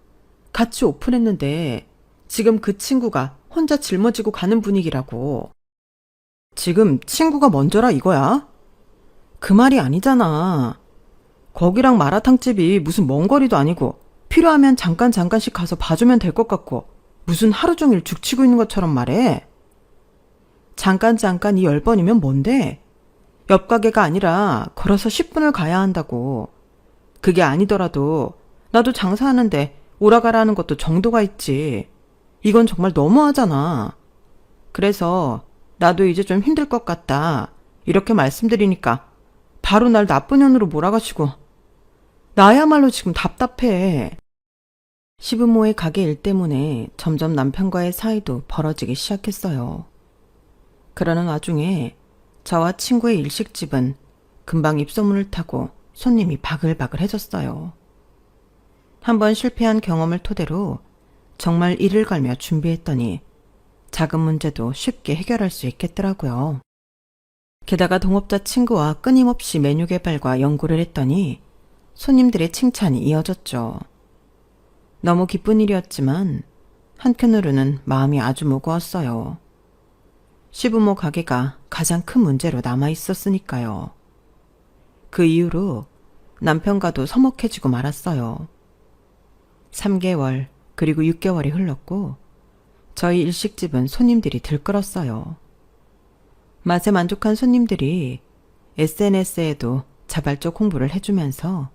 같이 오픈했는데 지금 그 친구가 혼자 짊어지고 가는 분위기라고. 지금 친구가 먼저라 이거야? 그 말이 아니잖아. 거기랑 마라탕집이 무슨 먼 거리도 아니고 필요하면 잠깐씩 가서 봐주면 될 것 같고 무슨 하루 종일 죽치고 있는 것처럼 말해. 잠깐 이 10번이면 뭔데? 옆 가게가 아니라 걸어서 10분을 가야 한다고. 그게 아니더라도 나도 장사하는데 오라가라 하는 것도 정도가 있지. 이건 정말 너무하잖아. 그래서 나도 이제 좀 힘들 것 같다. 이렇게 말씀드리니까 바로 날 나쁜 년으로 몰아가시고. 나야말로 지금 답답해. 시부모의 가게 일 때문에 점점 남편과의 사이도 벌어지기 시작했어요. 그러는 와중에 저와 친구의 일식집은 금방 입소문을 타고 손님이 바글바글해졌어요. 한번 실패한 경험을 토대로 정말 이를 갈며 준비했더니 작은 문제도 쉽게 해결할 수 있겠더라고요. 게다가 동업자 친구와 끊임없이 메뉴 개발과 연구를 했더니 손님들의 칭찬이 이어졌죠. 너무 기쁜 일이었지만 한편으로는 마음이 아주 무거웠어요. 시부모 가게가 가장 큰 문제로 남아 있었으니까요. 그 이후로 남편과도 서먹해지고 말았어요. 3개월 그리고 6개월이 흘렀고 저희 일식집은 손님들이 들끓었어요. 맛에 만족한 손님들이 SNS에도 자발적 홍보를 해주면서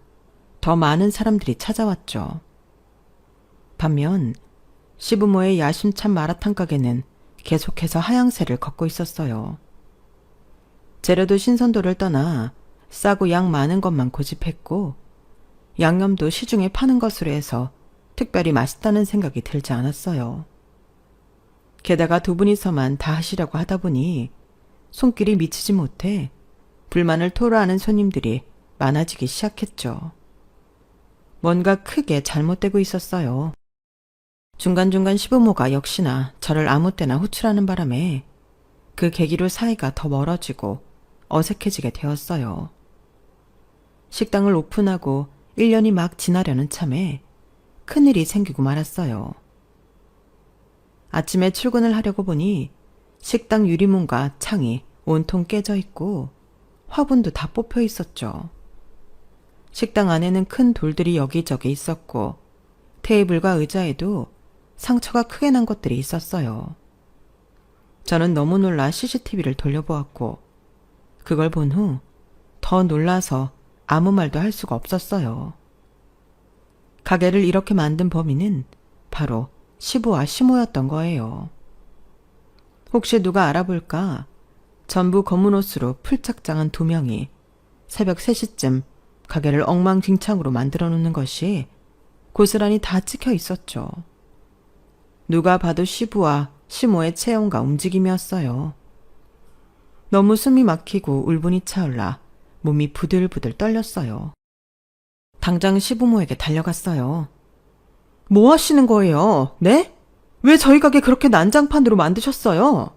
더 많은 사람들이 찾아왔죠. 반면 시부모의 야심찬 마라탕 가게는 계속해서 하향세를 걷고 있었어요. 재료도 신선도를 떠나 싸고 양 많은 것만 고집했고 양념도 시중에 파는 것으로 해서 특별히 맛있다는 생각이 들지 않았어요. 게다가 두 분이서만 다 하시려고 하다 보니 손길이 미치지 못해 불만을 토로하는 손님들이 많아지기 시작했죠. 뭔가 크게 잘못되고 있었어요. 중간중간 시부모가 역시나 저를 아무 때나 호출하는 바람에 그 계기로 사이가 더 멀어지고 어색해지게 되었어요. 식당을 오픈하고 1년이 막 지나려는 참에 큰일이 생기고 말았어요. 아침에 출근을 하려고 보니 식당 유리문과 창이 온통 깨져 있고 화분도 다 뽑혀 있었죠. 식당 안에는 큰 돌들이 여기저기 있었고 테이블과 의자에도 상처가 크게 난 것들이 있었어요. 저는 너무 놀라 CCTV를 돌려보았고 그걸 본 후 더 놀라서 아무 말도 할 수가 없었어요. 가게를 이렇게 만든 범인은 바로 시부와 시모였던 거예요. 혹시 누가 알아볼까? 전부 검은 옷으로 풀착장한 2명이 새벽 3시쯤 가게를 엉망진창으로 만들어 놓는 것이 고스란히 다 찍혀 있었죠. 누가 봐도 시부와 시모의 체온과 움직임이었어요. 너무 숨이 막히고 울분이 차올라 몸이 부들부들 떨렸어요. 당장 시부모에게 달려갔어요. 뭐 하시는 거예요? 네? 왜 저희 가게 그렇게 난장판으로 만드셨어요?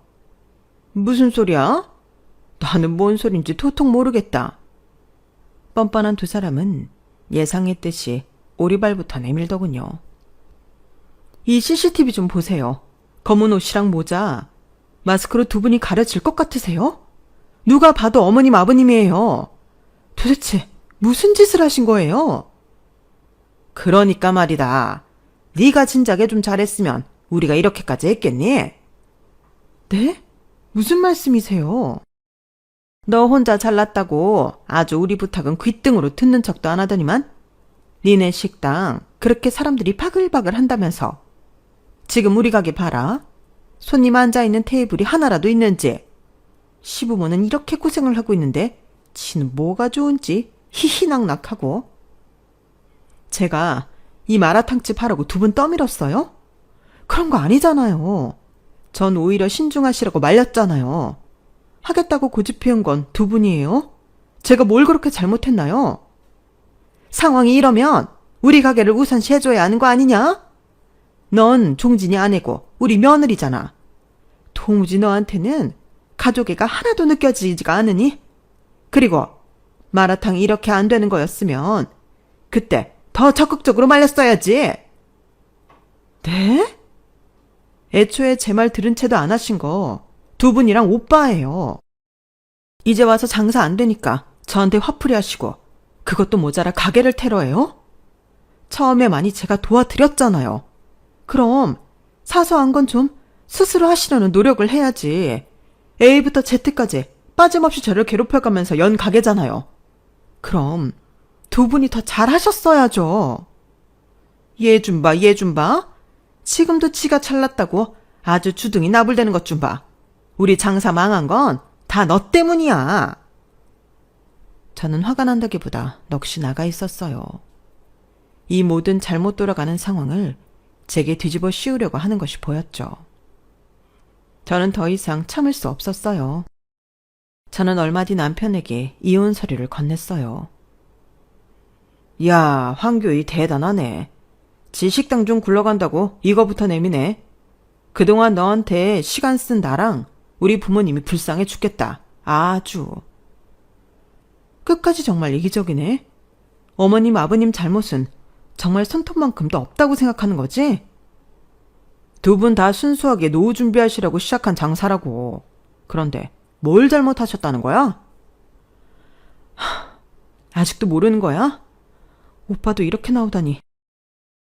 무슨 소리야? 나는 뭔 소린지 도통 모르겠다. 뻔뻔한 두 사람은 예상했듯이 오리발부터 내밀더군요. 이 CCTV 좀 보세요. 검은 옷이랑 모자, 마스크로 두 분이 가려질 것 같으세요? 누가 봐도 어머님 아버님이에요. 도대체 무슨 짓을 하신 거예요? 그러니까 말이다. 네가 진작에 좀 잘했으면 우리가 이렇게까지 했겠니? 네? 무슨 말씀이세요? 너 혼자 잘났다고 아주 우리 부탁은 귓등으로 듣는 척도 안 하더니만 니네 식당 그렇게 사람들이 바글바글 한다면서 지금 우리 가게 봐라. 손님 앉아있는 테이블이 하나라도 있는지. 시부모는 이렇게 고생을 하고 있는데 지는 뭐가 좋은지 희희낙낙하고. 제가 이 마라탕집 하라고 두 분 떠밀었어요? 그런 거 아니잖아요. 전 오히려 신중하시라고 말렸잖아요. 하겠다고 고집해온 건 두 분이에요? 제가 뭘 그렇게 잘못했나요? 상황이 이러면 우리 가게를 우선시해줘야 하는 거 아니냐? 넌 종진이 아내고 우리 며느리잖아. 도무지 너한테는 가족애가 하나도 느껴지지가 않으니? 그리고 마라탕이 이렇게 안 되는 거였으면 그때 더 적극적으로 말렸어야지. 네? 애초에 제 말 들은 채도 안 하신 거 두 분이랑 오빠예요. 이제 와서 장사 안 되니까 저한테 화풀이 하시고 그것도 모자라 가게를 테러해요? 처음에 많이 제가 도와드렸잖아요. 그럼 사소한 건 좀 스스로 하시려는 노력을 해야지. A부터 Z까지 빠짐없이 저를 괴롭혀가면서 연 가게잖아요. 그럼 두 분이 더 잘하셨어야죠. 얘 좀 봐, 얘 좀 봐. 지금도 지가 잘났다고 아주 주둥이 나불대는 것 좀 봐. 우리 장사 망한 건 다 너 때문이야. 저는 화가 난다기보다 넋이 나가 있었어요. 이 모든 잘못 돌아가는 상황을 제게 뒤집어 씌우려고 하는 것이 보였죠. 저는 더 이상 참을 수 없었어요. 저는 얼마 뒤 남편에게 이혼 서류를 건넸어요. 야, 황교희 대단하네. 지 식당 좀 굴러간다고 이거부터 내미네. 그동안 너한테 시간 쓴 나랑 우리 부모님이 불쌍해 죽겠다. 아주. 끝까지 정말 이기적이네. 어머님, 아버님 잘못은 정말 손톱만큼도 없다고 생각하는 거지? 두 분 다 순수하게 노후 준비하시라고 시작한 장사라고. 그런데 뭘 잘못하셨다는 거야? 아직도 모르는 거야? 오빠도 이렇게 나오다니.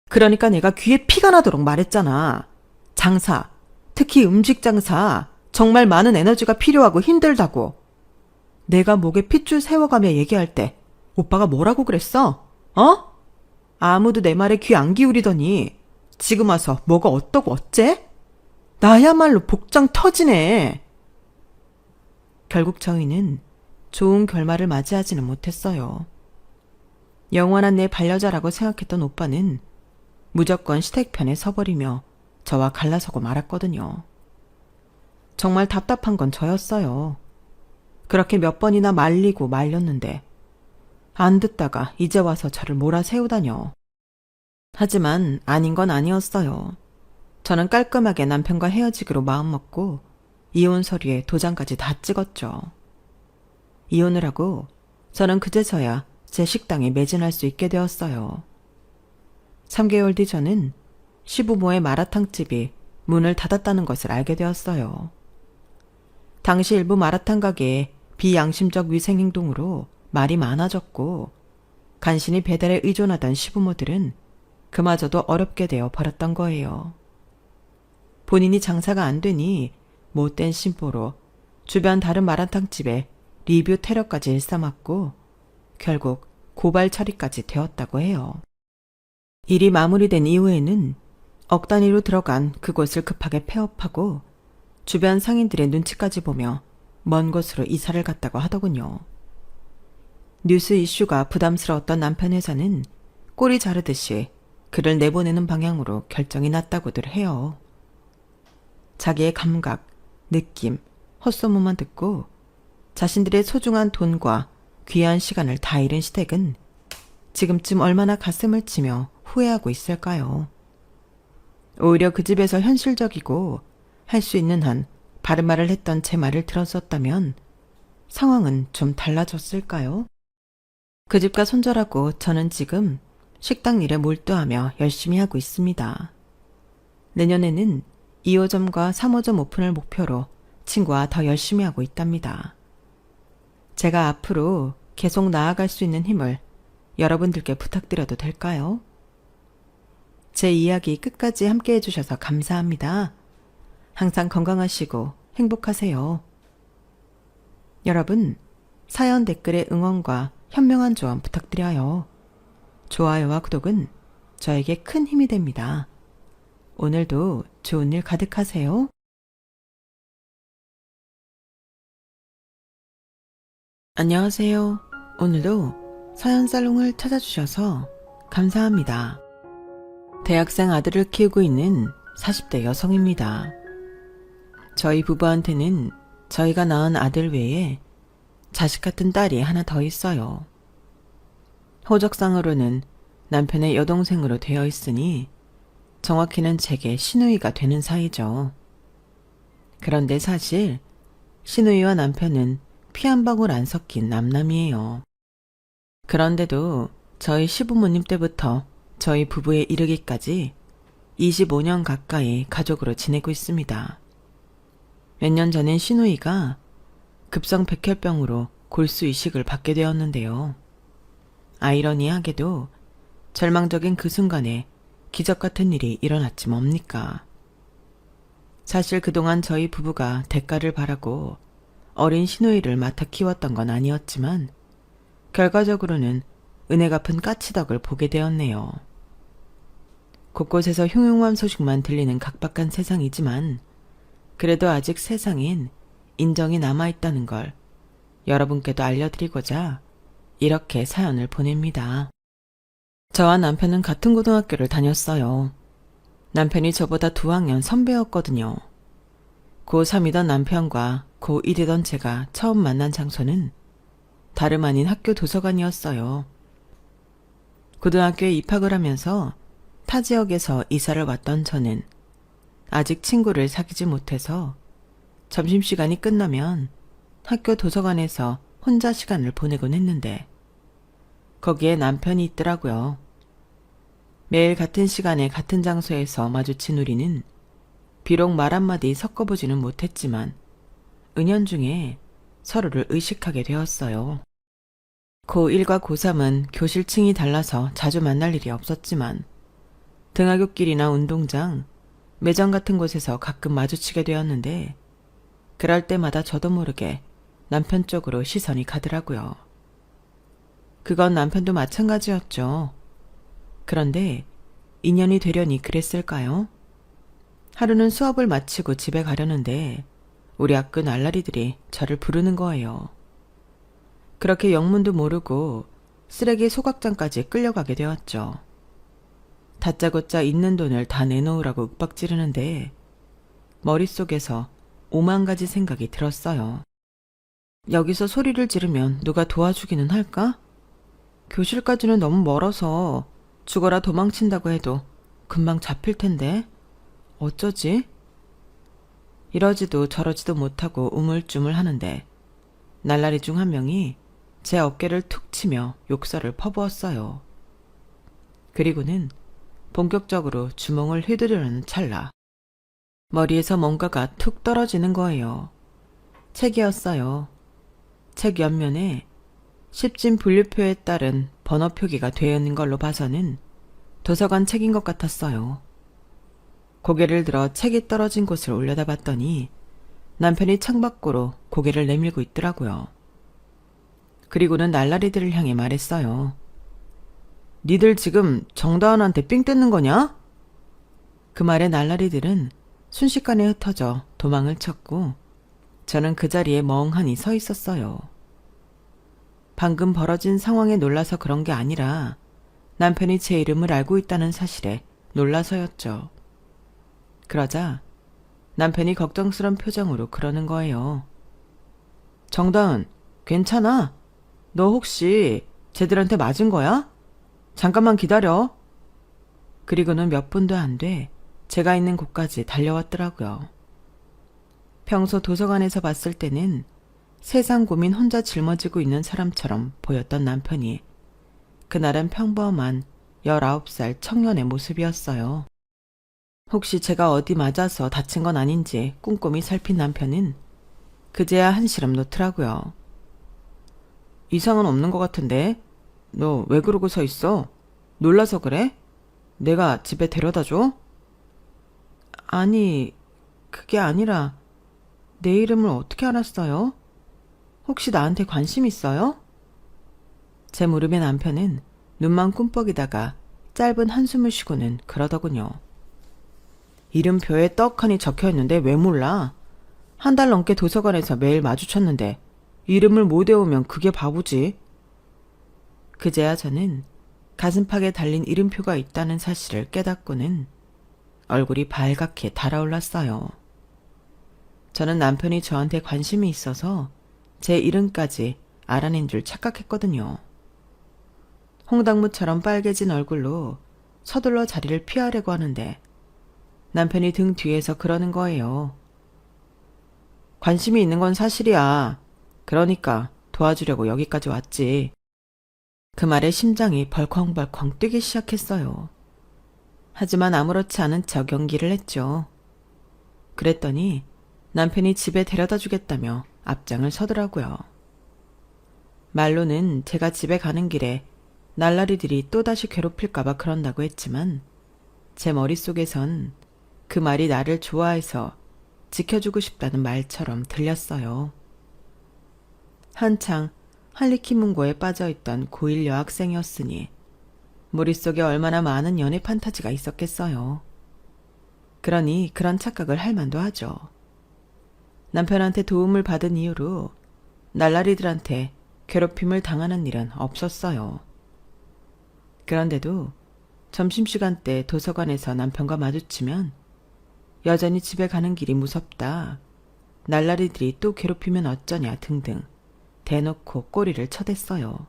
그러니까 내가 귀에 피가 나도록 말했잖아. 장사, 특히 음식 장사, 정말 많은 에너지가 필요하고 힘들다고. 내가 목에 핏줄 세워가며 얘기할 때 오빠가 뭐라고 그랬어? 어? 아무도 내 말에 귀 안 기울이더니 지금 와서 뭐가 어떠고 어째? 나야말로 복장 터지네. 결국 저희는 좋은 결말을 맞이하지는 못했어요. 영원한 내 반려자라고 생각했던 오빠는 무조건 시댁편에 서버리며 저와 갈라서고 말았거든요. 정말 답답한 건 저였어요. 그렇게 몇 번이나 말리고 말렸는데 안 듣다가 이제 와서 저를 몰아세우다뇨. 하지만 아닌 건 아니었어요. 저는 깔끔하게 남편과 헤어지기로 마음먹고 이혼 서류에 도장까지 다 찍었죠. 이혼을 하고 저는 그제서야 제 식당에 매진할 수 있게 되었어요. 3개월 뒤 저는 시부모의 마라탕집이 문을 닫았다는 것을 알게 되었어요. 당시 일부 마라탕 가게의 비양심적 위생행동으로 말이 많아졌고 간신히 배달에 의존하던 시부모들은 그마저도 어렵게 되어 버렸던 거예요. 본인이 장사가 안 되니 못된 심보로 주변 다른 마라탕집에 리뷰 테러까지 일삼았고 결국 고발 처리까지 되었다고 해요. 일이 마무리된 이후에는 억 단위로 들어간 그곳을 급하게 폐업하고 주변 상인들의 눈치까지 보며 먼 곳으로 이사를 갔다고 하더군요. 뉴스 이슈가 부담스러웠던 남편 회사는 꼬리 자르듯이 그를 내보내는 방향으로 결정이 났다고들 해요. 자기의 감각, 느낌, 헛소문만 듣고 자신들의 소중한 돈과 귀한 시간을 다 잃은 시댁은 지금쯤 얼마나 가슴을 치며 후회하고 있을까요? 오히려 그 집에서 현실적이고 할 수 있는 한 바른 말을 했던 제 말을 들었었다면 상황은 좀 달라졌을까요? 그 집과 손절하고 저는 지금 식당 일에 몰두하며 열심히 하고 있습니다. 내년에는 2호점과 3호점 오픈을 목표로 친구와 더 열심히 하고 있답니다. 제가 앞으로 계속 나아갈 수 있는 힘을 여러분들께 부탁드려도 될까요? 제 이야기 끝까지 함께 해주셔서 감사합니다. 항상 건강하시고 행복하세요. 여러분, 사연 댓글에 응원과 현명한 조언 부탁드려요. 좋아요와 구독은 저에게 큰 힘이 됩니다. 오늘도 좋은 일 가득하세요. 안녕하세요. 오늘도 사연 살롱을 찾아주셔서 감사합니다. 대학생 아들을 키우고 있는 40대 여성입니다. 저희 부부한테는 저희가 낳은 아들 외에 자식 같은 딸이 하나 더 있어요. 호적상으로는 남편의 여동생으로 되어 있으니 정확히는 제게 시누이가 되는 사이죠. 그런데 사실 시누이와 남편은 피 한 방울 안 섞인 남남이에요. 그런데도 저희 시부모님 때부터 저희 부부에 이르기까지 25년 가까이 가족으로 지내고 있습니다. 몇 년 전엔 시누이가 급성 백혈병으로 골수 이식을 받게 되었는데요. 아이러니하게도 절망적인 그 순간에 기적 같은 일이 일어났지 뭡니까? 사실 그동안 저희 부부가 대가를 바라고 어린 시누이를 맡아 키웠던 건 아니었지만 결과적으로는 은혜 갚은 까치덕을 보게 되었네요. 곳곳에서 흉흉한 소식만 들리는 각박한 세상이지만 그래도 아직 세상엔 인정이 남아있다는 걸 여러분께도 알려드리고자 이렇게 사연을 보냅니다. 저와 남편은 같은 고등학교를 다녔어요. 남편이 저보다 2학년 선배였거든요. 고3이던 남편과 고1이던 제가 처음 만난 장소는 다름 아닌 학교 도서관이었어요. 고등학교에 입학을 하면서 타 지역에서 이사를 왔던 저는 아직 친구를 사귀지 못해서 점심시간이 끝나면 학교 도서관에서 혼자 시간을 보내곤 했는데 거기에 남편이 있더라고요. 매일 같은 시간에 같은 장소에서 마주친 우리는 비록 말 한마디 섞어보지는 못했지만 은연중에 서로를 의식하게 되었어요. 고1과 고3은 교실층이 달라서 자주 만날 일이 없었지만 등하굣길이나 운동장, 매점 같은 곳에서 가끔 마주치게 되었는데 그럴 때마다 저도 모르게 남편 쪽으로 시선이 가더라고요. 그건 남편도 마찬가지였죠. 그런데 인연이 되려니 그랬을까요? 하루는 수업을 마치고 집에 가려는데 우리 학교 날라리들이 저를 부르는 거예요. 그렇게 영문도 모르고 쓰레기 소각장까지 끌려가게 되었죠. 다짜고짜 있는 돈을 다 내놓으라고 윽박지르는데 머릿속에서 5만 가지 생각이 들었어요. 여기서 소리를 지르면 누가 도와주기는 할까? 교실까지는 너무 멀어서 죽어라 도망친다고 해도 금방 잡힐 텐데 어쩌지? 이러지도 저러지도 못하고 우물쭈물 하는데 날라리 중 한 명이 제 어깨를 툭 치며 욕설을 퍼부었어요. 그리고는 본격적으로 주먹을 휘두르는 찰나 머리에서 뭔가가 툭 떨어지는 거예요. 책이었어요. 책 옆면에 십진 분류표에 따른 번호 표기가 되어 있는 걸로 봐서는 도서관 책인 것 같았어요. 고개를 들어 책이 떨어진 곳을 올려다봤더니 남편이 창밖으로 고개를 내밀고 있더라고요. 그리고는 날라리들을 향해 말했어요. 니들 지금 정다은한테 삥 뜯는 거냐? 그 말에 날라리들은 순식간에 흩어져 도망을 쳤고 저는 그 자리에 멍하니 서 있었어요. 방금 벌어진 상황에 놀라서 그런 게 아니라 남편이 제 이름을 알고 있다는 사실에 놀라서였죠. 그러자 남편이 걱정스런 표정으로 그러는 거예요. 정다은, 괜찮아? 너 혹시 쟤들한테 맞은 거야? 잠깐만 기다려. 그리고는 몇 분도 안 돼 제가 있는 곳까지 달려왔더라고요. 평소 도서관에서 봤을 때는 세상 고민 혼자 짊어지고 있는 사람처럼 보였던 남편이 그날은 평범한 19살 청년의 모습이었어요. 혹시 제가 어디 맞아서 다친 건 아닌지 꼼꼼히 살핀 남편은 그제야 한시름 놓더라고요. 이상은 없는 것 같은데 너 왜 그러고 서 있어? 놀라서 그래? 내가 집에 데려다 줘? 아니, 그게 아니라 내 이름을 어떻게 알았어요? 혹시 나한테 관심 있어요? 제 무릎에 남편은 눈만 꿈뻑이다가 짧은 한숨을 쉬고는 그러더군요. 이름표에 떡하니 적혀있는데 왜 몰라? 한 달 넘게 도서관에서 매일 마주쳤는데 이름을 못 외우면 그게 바보지. 그제야 저는 가슴팍에 달린 이름표가 있다는 사실을 깨닫고는 얼굴이 발갛게 달아올랐어요. 저는 남편이 저한테 관심이 있어서 제 이름까지 알아낸 줄 착각했거든요. 홍당무처럼 빨개진 얼굴로 서둘러 자리를 피하려고 하는데 남편이 등 뒤에서 그러는 거예요. 관심이 있는 건 사실이야. 그러니까 도와주려고 여기까지 왔지. 그 말에 심장이 벌컹벌컹 뛰기 시작했어요. 하지만 아무렇지 않은 척 연기를 했죠. 그랬더니 남편이 집에 데려다 주겠다며 앞장을 서더라고요. 말로는 제가 집에 가는 길에 날라리들이 또다시 괴롭힐까봐 그런다고 했지만 제 머릿속에선 그 말이 나를 좋아해서 지켜주고 싶다는 말처럼 들렸어요. 한창 할리키문고에 빠져있던 고1 여학생이었으니 머릿속에 얼마나 많은 연애 판타지가 있었겠어요. 그러니 그런 착각을 할 만도 하죠. 남편한테 도움을 받은 이후로 날라리들한테 괴롭힘을 당하는 일은 없었어요. 그런데도 점심시간 때 도서관에서 남편과 마주치면 여전히 집에 가는 길이 무섭다, 날라리들이 또 괴롭히면 어쩌냐 등등 대놓고 꼬리를 쳐댔어요.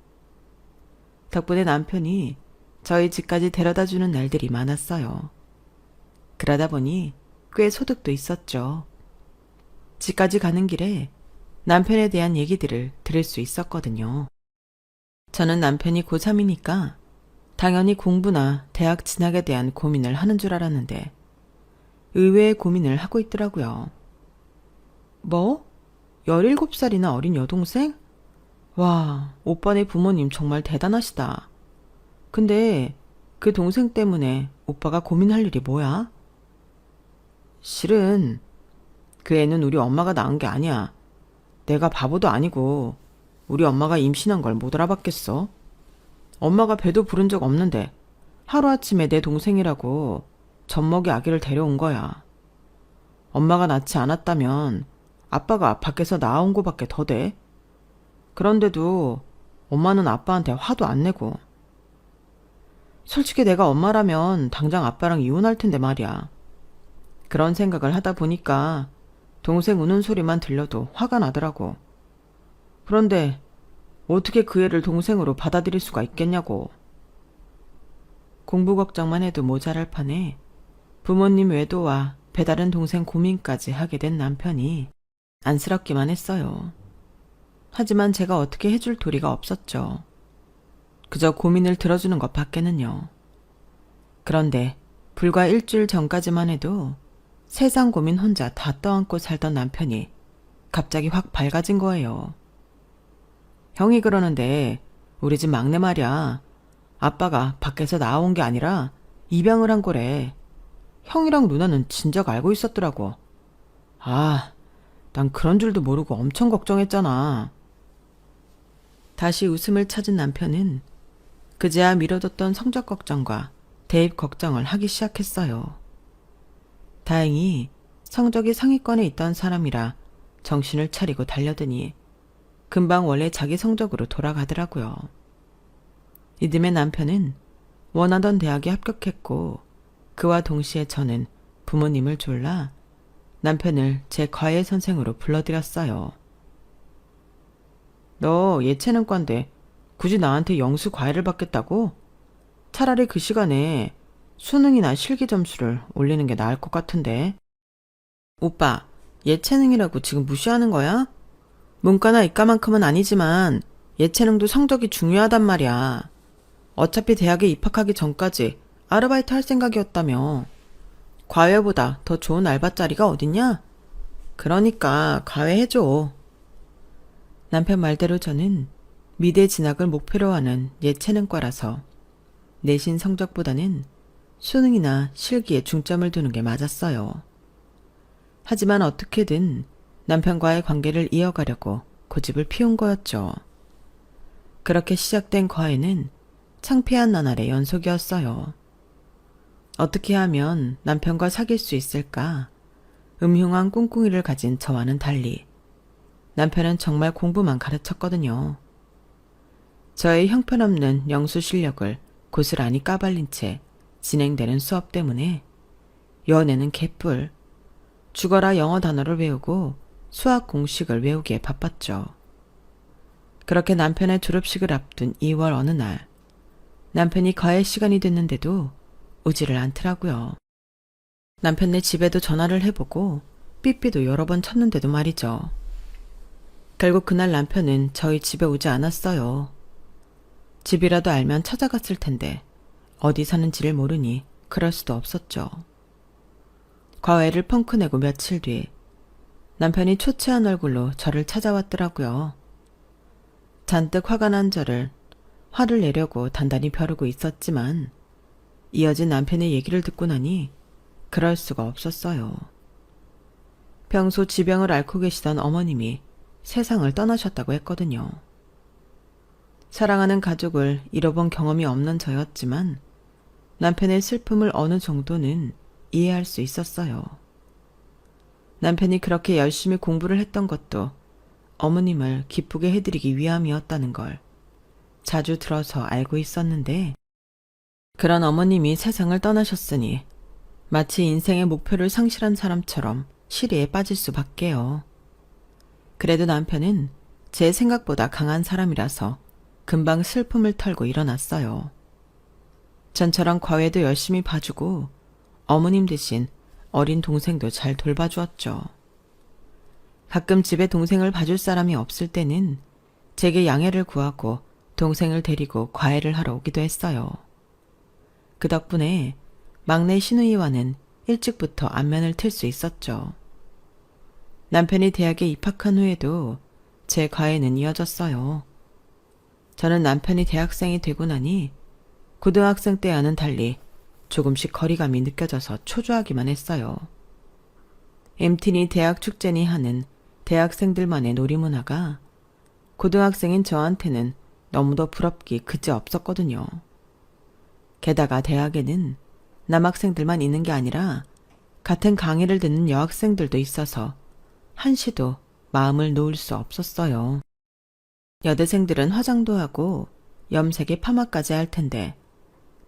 덕분에 남편이 저희 집까지 데려다주는 날들이 많았어요. 그러다 보니 꽤 소득도 있었죠. 집까지 가는 길에 남편에 대한 얘기들을 들을 수 있었거든요. 저는 남편이 고3이니까 당연히 공부나 대학 진학에 대한 고민을 하는 줄 알았는데 의외의 고민을 하고 있더라고요. 뭐? 17살이나 어린 여동생? 와, 오빠네 부모님 정말 대단하시다. 근데 그 동생 때문에 오빠가 고민할 일이 뭐야? 실은 그 애는 우리 엄마가 낳은 게 아니야. 내가 바보도 아니고 우리 엄마가 임신한 걸 못 알아봤겠어? 엄마가 배도 부른 적 없는데 하루아침에 내 동생이라고 젖먹이 아기를 데려온 거야. 엄마가 낳지 않았다면 아빠가 밖에서 낳아온 거밖에 더 돼. 그런데도 엄마는 아빠한테 화도 안 내고. 솔직히 내가 엄마라면 당장 아빠랑 이혼할 텐데 말이야. 그런 생각을 하다 보니까 동생 우는 소리만 들려도 화가 나더라고. 그런데 어떻게 그 애를 동생으로 받아들일 수가 있겠냐고. 공부 걱정만 해도 모자랄 판에 부모님 외도와 배다른 동생 고민까지 하게 된 남편이 안쓰럽기만 했어요. 하지만 제가 어떻게 해줄 도리가 없었죠. 그저 고민을 들어주는 것 밖에는요. 그런데 불과 일주일 전까지만 해도 세상 고민 혼자 다 떠안고 살던 남편이 갑자기 확 밝아진 거예요. 형이 그러는데 우리 집 막내 말이야. 아빠가 밖에서 나온 게 아니라 입양을 한 거래. 형이랑 누나는 진작 알고 있었더라고. 아, 난 그런 줄도 모르고 엄청 걱정했잖아. 다시 웃음을 찾은 남편은 그제야 미뤄뒀던 성적 걱정과 대입 걱정을 하기 시작했어요. 다행히 성적이 상위권에 있던 사람이라 정신을 차리고 달려드니 금방 원래 자기 성적으로 돌아가더라고요. 이듬해 남편은 원하던 대학에 합격했고 그와 동시에 저는 부모님을 졸라 남편을 제 과외 선생으로 불러들였어요. 너 예체능과인데 굳이 나한테 영수 과외를 받겠다고? 차라리 그 시간에 수능이나 실기 점수를 올리는 게 나을 것 같은데. 오빠, 예체능이라고 지금 무시하는 거야? 문과나 이과만큼은 아니지만 예체능도 성적이 중요하단 말이야. 어차피 대학에 입학하기 전까지 아르바이트 할 생각이었다며. 과외보다 더 좋은 알바자리가 어딨냐? 그러니까 과외해줘. 남편 말대로 저는 미대 진학을 목표로 하는 예체능과라서 내신 성적보다는 수능이나 실기에 중점을 두는 게 맞았어요. 하지만 어떻게든 남편과의 관계를 이어가려고 고집을 피운 거였죠. 그렇게 시작된 과외는 창피한 나날의 연속이었어요. 어떻게 하면 남편과 사귈 수 있을까? 음흉한 꿍꿍이를 가진 저와는 달리 남편은 정말 공부만 가르쳤거든요. 저의 형편없는 영수 실력을 고스란히 까발린 채 진행되는 수업 때문에 연애는 개뿔, 죽어라 영어 단어를 외우고 수학 공식을 외우기에 바빴죠. 그렇게 남편의 졸업식을 앞둔 2월 어느 날, 남편이 과외 시간이 됐는데도 오지를 않더라고요. 남편네 집에도 전화를 해보고 삐삐도 여러 번 쳤는데도 말이죠. 결국 그날 남편은 저희 집에 오지 않았어요. 집이라도 알면 찾아갔을 텐데 어디 사는지를 모르니 그럴 수도 없었죠. 과외를 펑크 내고 며칠 뒤 남편이 초췌한 얼굴로 저를 찾아왔더라고요. 잔뜩 화가 난 저를 화를 내려고 단단히 벼르고 있었지만 이어진 남편의 얘기를 듣고 나니 그럴 수가 없었어요. 평소 지병을 앓고 계시던 어머님이 세상을 떠나셨다고 했거든요. 사랑하는 가족을 잃어본 경험이 없는 저였지만 남편의 슬픔을 어느 정도는 이해할 수 있었어요. 남편이 그렇게 열심히 공부를 했던 것도 어머님을 기쁘게 해드리기 위함이었다는 걸 자주 들어서 알고 있었는데, 그런 어머님이 세상을 떠나셨으니 마치 인생의 목표를 상실한 사람처럼 시리에 빠질 수밖에요. 그래도 남편은 제 생각보다 강한 사람이라서 금방 슬픔을 털고 일어났어요. 전처럼 과외도 열심히 봐주고 어머님 대신 어린 동생도 잘 돌봐주었죠. 가끔 집에 동생을 봐줄 사람이 없을 때는 제게 양해를 구하고 동생을 데리고 과외를 하러 오기도 했어요. 그 덕분에 막내 시누이와는 일찍부터 안면을 틀 수 있었죠. 남편이 대학에 입학한 후에도 제 과외는 이어졌어요. 저는 남편이 대학생이 되고 나니 고등학생 때와는 달리 조금씩 거리감이 느껴져서 초조하기만 했어요. MT니 대학 축제니 하는 대학생들만의 놀이문화가 고등학생인 저한테는 너무도 부럽기 그지없었거든요. 게다가 대학에는 남학생들만 있는 게 아니라 같은 강의를 듣는 여학생들도 있어서 한시도 마음을 놓을 수 없었어요. 여대생들은 화장도 하고 염색에 파마까지 할 텐데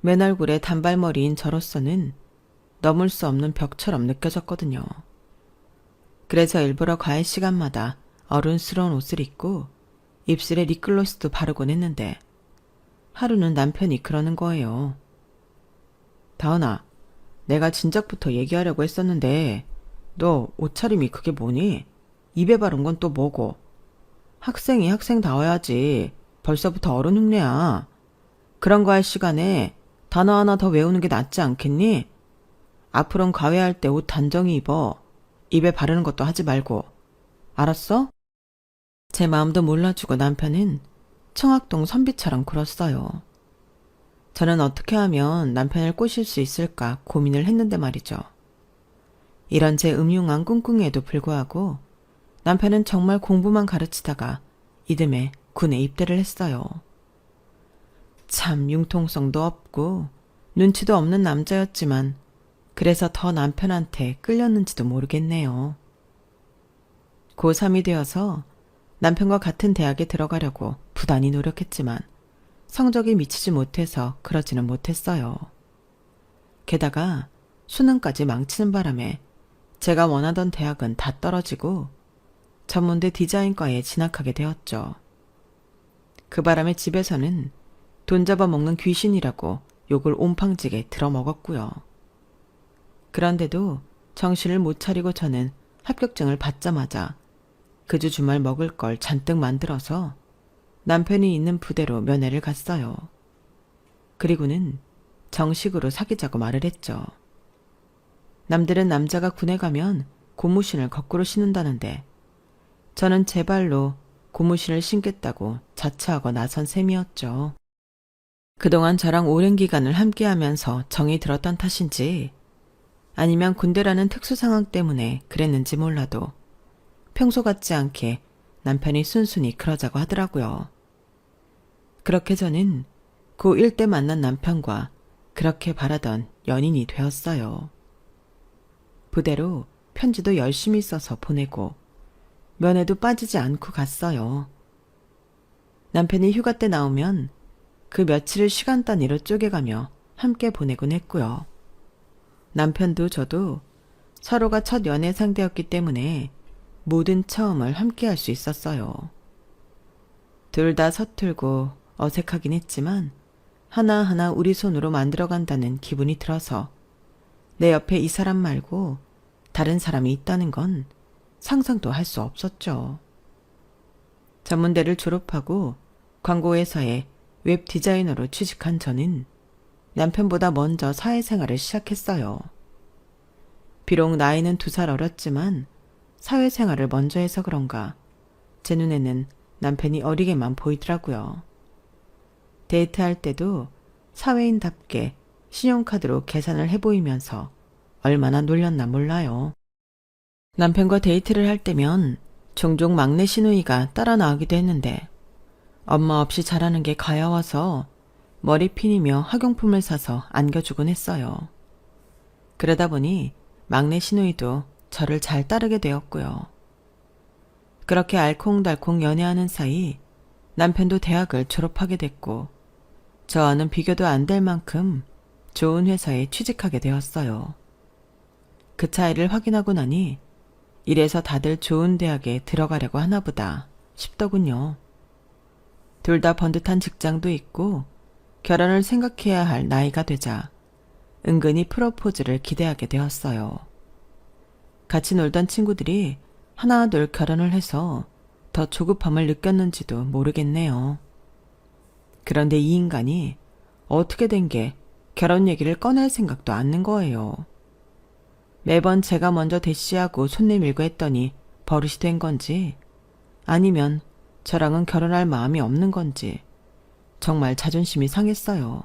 맨 얼굴에 단발머리인 저로서는 넘을 수 없는 벽처럼 느껴졌거든요. 그래서 일부러 과외 시간마다 어른스러운 옷을 입고 입술에 립글로스도 바르곤 했는데 하루는 남편이 그러는 거예요. 다은아, 내가 진작부터 얘기하려고 했었는데 너 옷차림이 그게 뭐니? 입에 바른 건 또 뭐고? 학생이 학생다워야지. 벌써부터 어른 흉내야. 그런 거 할 시간에 단어 하나 더 외우는 게 낫지 않겠니? 앞으로는 과외할 때 옷 단정히 입어. 입에 바르는 것도 하지 말고. 알았어? 제 마음도 몰라주고 남편은 청학동 선비처럼 굴었어요. 저는 어떻게 하면 남편을 꼬실 수 있을까 고민을 했는데 말이죠. 이런 제 음흉한 꿍꿍이에도 불구하고 남편은 정말 공부만 가르치다가 이듬해 군에 입대를 했어요. 참 융통성도 없고 눈치도 없는 남자였지만 그래서 더 남편한테 끌렸는지도 모르겠네요. 고3이 되어서 남편과 같은 대학에 들어가려고 부단히 노력했지만 성적이 미치지 못해서 그러지는 못했어요. 게다가 수능까지 망치는 바람에 제가 원하던 대학은 다 떨어지고 전문대 디자인과에 진학하게 되었죠. 그 바람에 집에서는 돈 잡아먹는 귀신이라고 욕을 온팡지게 들어먹었고요. 그런데도 정신을 못 차리고 저는 합격증을 받자마자 그 주 주말 먹을 걸 잔뜩 만들어서 남편이 있는 부대로 면회를 갔어요. 그리고는 정식으로 사귀자고 말을 했죠. 남들은 남자가 군에 가면 고무신을 거꾸로 신는다는데 저는 제 발로 고무신을 신겠다고 자처하고 나선 셈이었죠. 그동안 저랑 오랜 기간을 함께하면서 정이 들었던 탓인지 아니면 군대라는 특수 상황 때문에 그랬는지 몰라도 평소 같지 않게 남편이 순순히 그러자고 하더라고요. 그렇게 저는 고1 때 만난 남편과 그렇게 바라던 연인이 되었어요. 부대로 편지도 열심히 써서 보내고 면회도 빠지지 않고 갔어요. 남편이 휴가 때 나오면 그 며칠을 시간 단위로 쪼개가며 함께 보내곤 했고요. 남편도 저도 서로가 첫 연애 상대였기 때문에 모든 처음을 함께 할 수 있었어요. 둘 다 서툴고 어색하긴 했지만 하나하나 우리 손으로 만들어간다는 기분이 들어서 내 옆에 이 사람 말고 다른 사람이 있다는 건 상상도 할 수 없었죠. 전문대를 졸업하고 광고회사에 웹 디자이너로 취직한 저는 남편보다 먼저 사회생활을 시작했어요. 비록 나이는 2살 어렸지만 사회생활을 먼저 해서 그런가 제 눈에는 남편이 어리게만 보이더라고요. 데이트할 때도 사회인답게 신용카드로 계산을 해보이면서 얼마나 놀렸나 몰라요. 남편과 데이트를 할 때면 종종 막내 시누이가 따라 나오기도 했는데 엄마 없이 자라는 게 가여워서 머리 피니며 학용품을 사서 안겨주곤 했어요. 그러다 보니 막내 시누이도 저를 잘 따르게 되었고요. 그렇게 알콩달콩 연애하는 사이 남편도 대학을 졸업하게 됐고 저와는 비교도 안 될 만큼 좋은 회사에 취직하게 되었어요. 그 차이를 확인하고 나니 이래서 다들 좋은 대학에 들어가려고 하나 보다 싶더군요. 둘 다 번듯한 직장도 있고 결혼을 생각해야 할 나이가 되자 은근히 프로포즈를 기대하게 되었어요. 같이 놀던 친구들이 하나둘 결혼을 해서 더 조급함을 느꼈는지도 모르겠네요. 그런데 이 인간이 어떻게 된 게 결혼 얘기를 꺼낼 생각도 않는 거예요. 매번 제가 먼저 대시하고 손 내밀고 했더니 버릇이 된 건지 아니면 저랑은 결혼할 마음이 없는 건지 정말 자존심이 상했어요.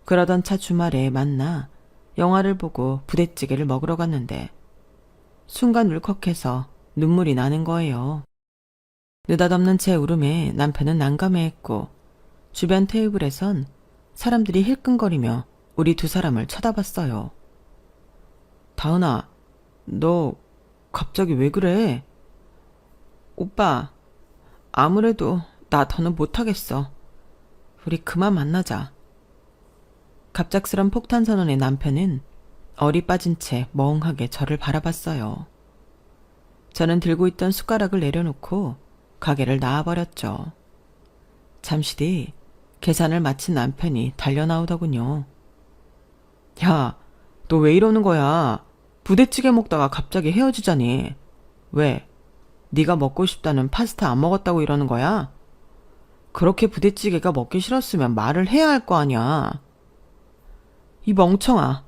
그러던 차 주말에 만나 영화를 보고 부대찌개를 먹으러 갔는데 순간 울컥해서 눈물이 나는 거예요. 느닷없는 제 울음에 남편은 난감해했고 주변 테이블에선 사람들이 힐끔거리며 우리 두 사람을 쳐다봤어요. 다은아, 너 갑자기 왜 그래? 오빠, 아무래도 나 더는 못하겠어. 우리 그만 만나자. 갑작스런 폭탄 선언의 남편은 얼이 빠진 채 멍하게 저를 바라봤어요. 저는 들고 있던 숟가락을 내려놓고 가게를 나와버렸죠. 잠시 뒤 계산을 마친 남편이 달려나오더군요. 야, 너 왜 이러는 거야? 부대찌개 먹다가 갑자기 헤어지자니. 왜? 네가 먹고 싶다는 파스타 안 먹었다고 이러는 거야? 그렇게 부대찌개가 먹기 싫었으면 말을 해야 할 거 아니야. 이 멍청아,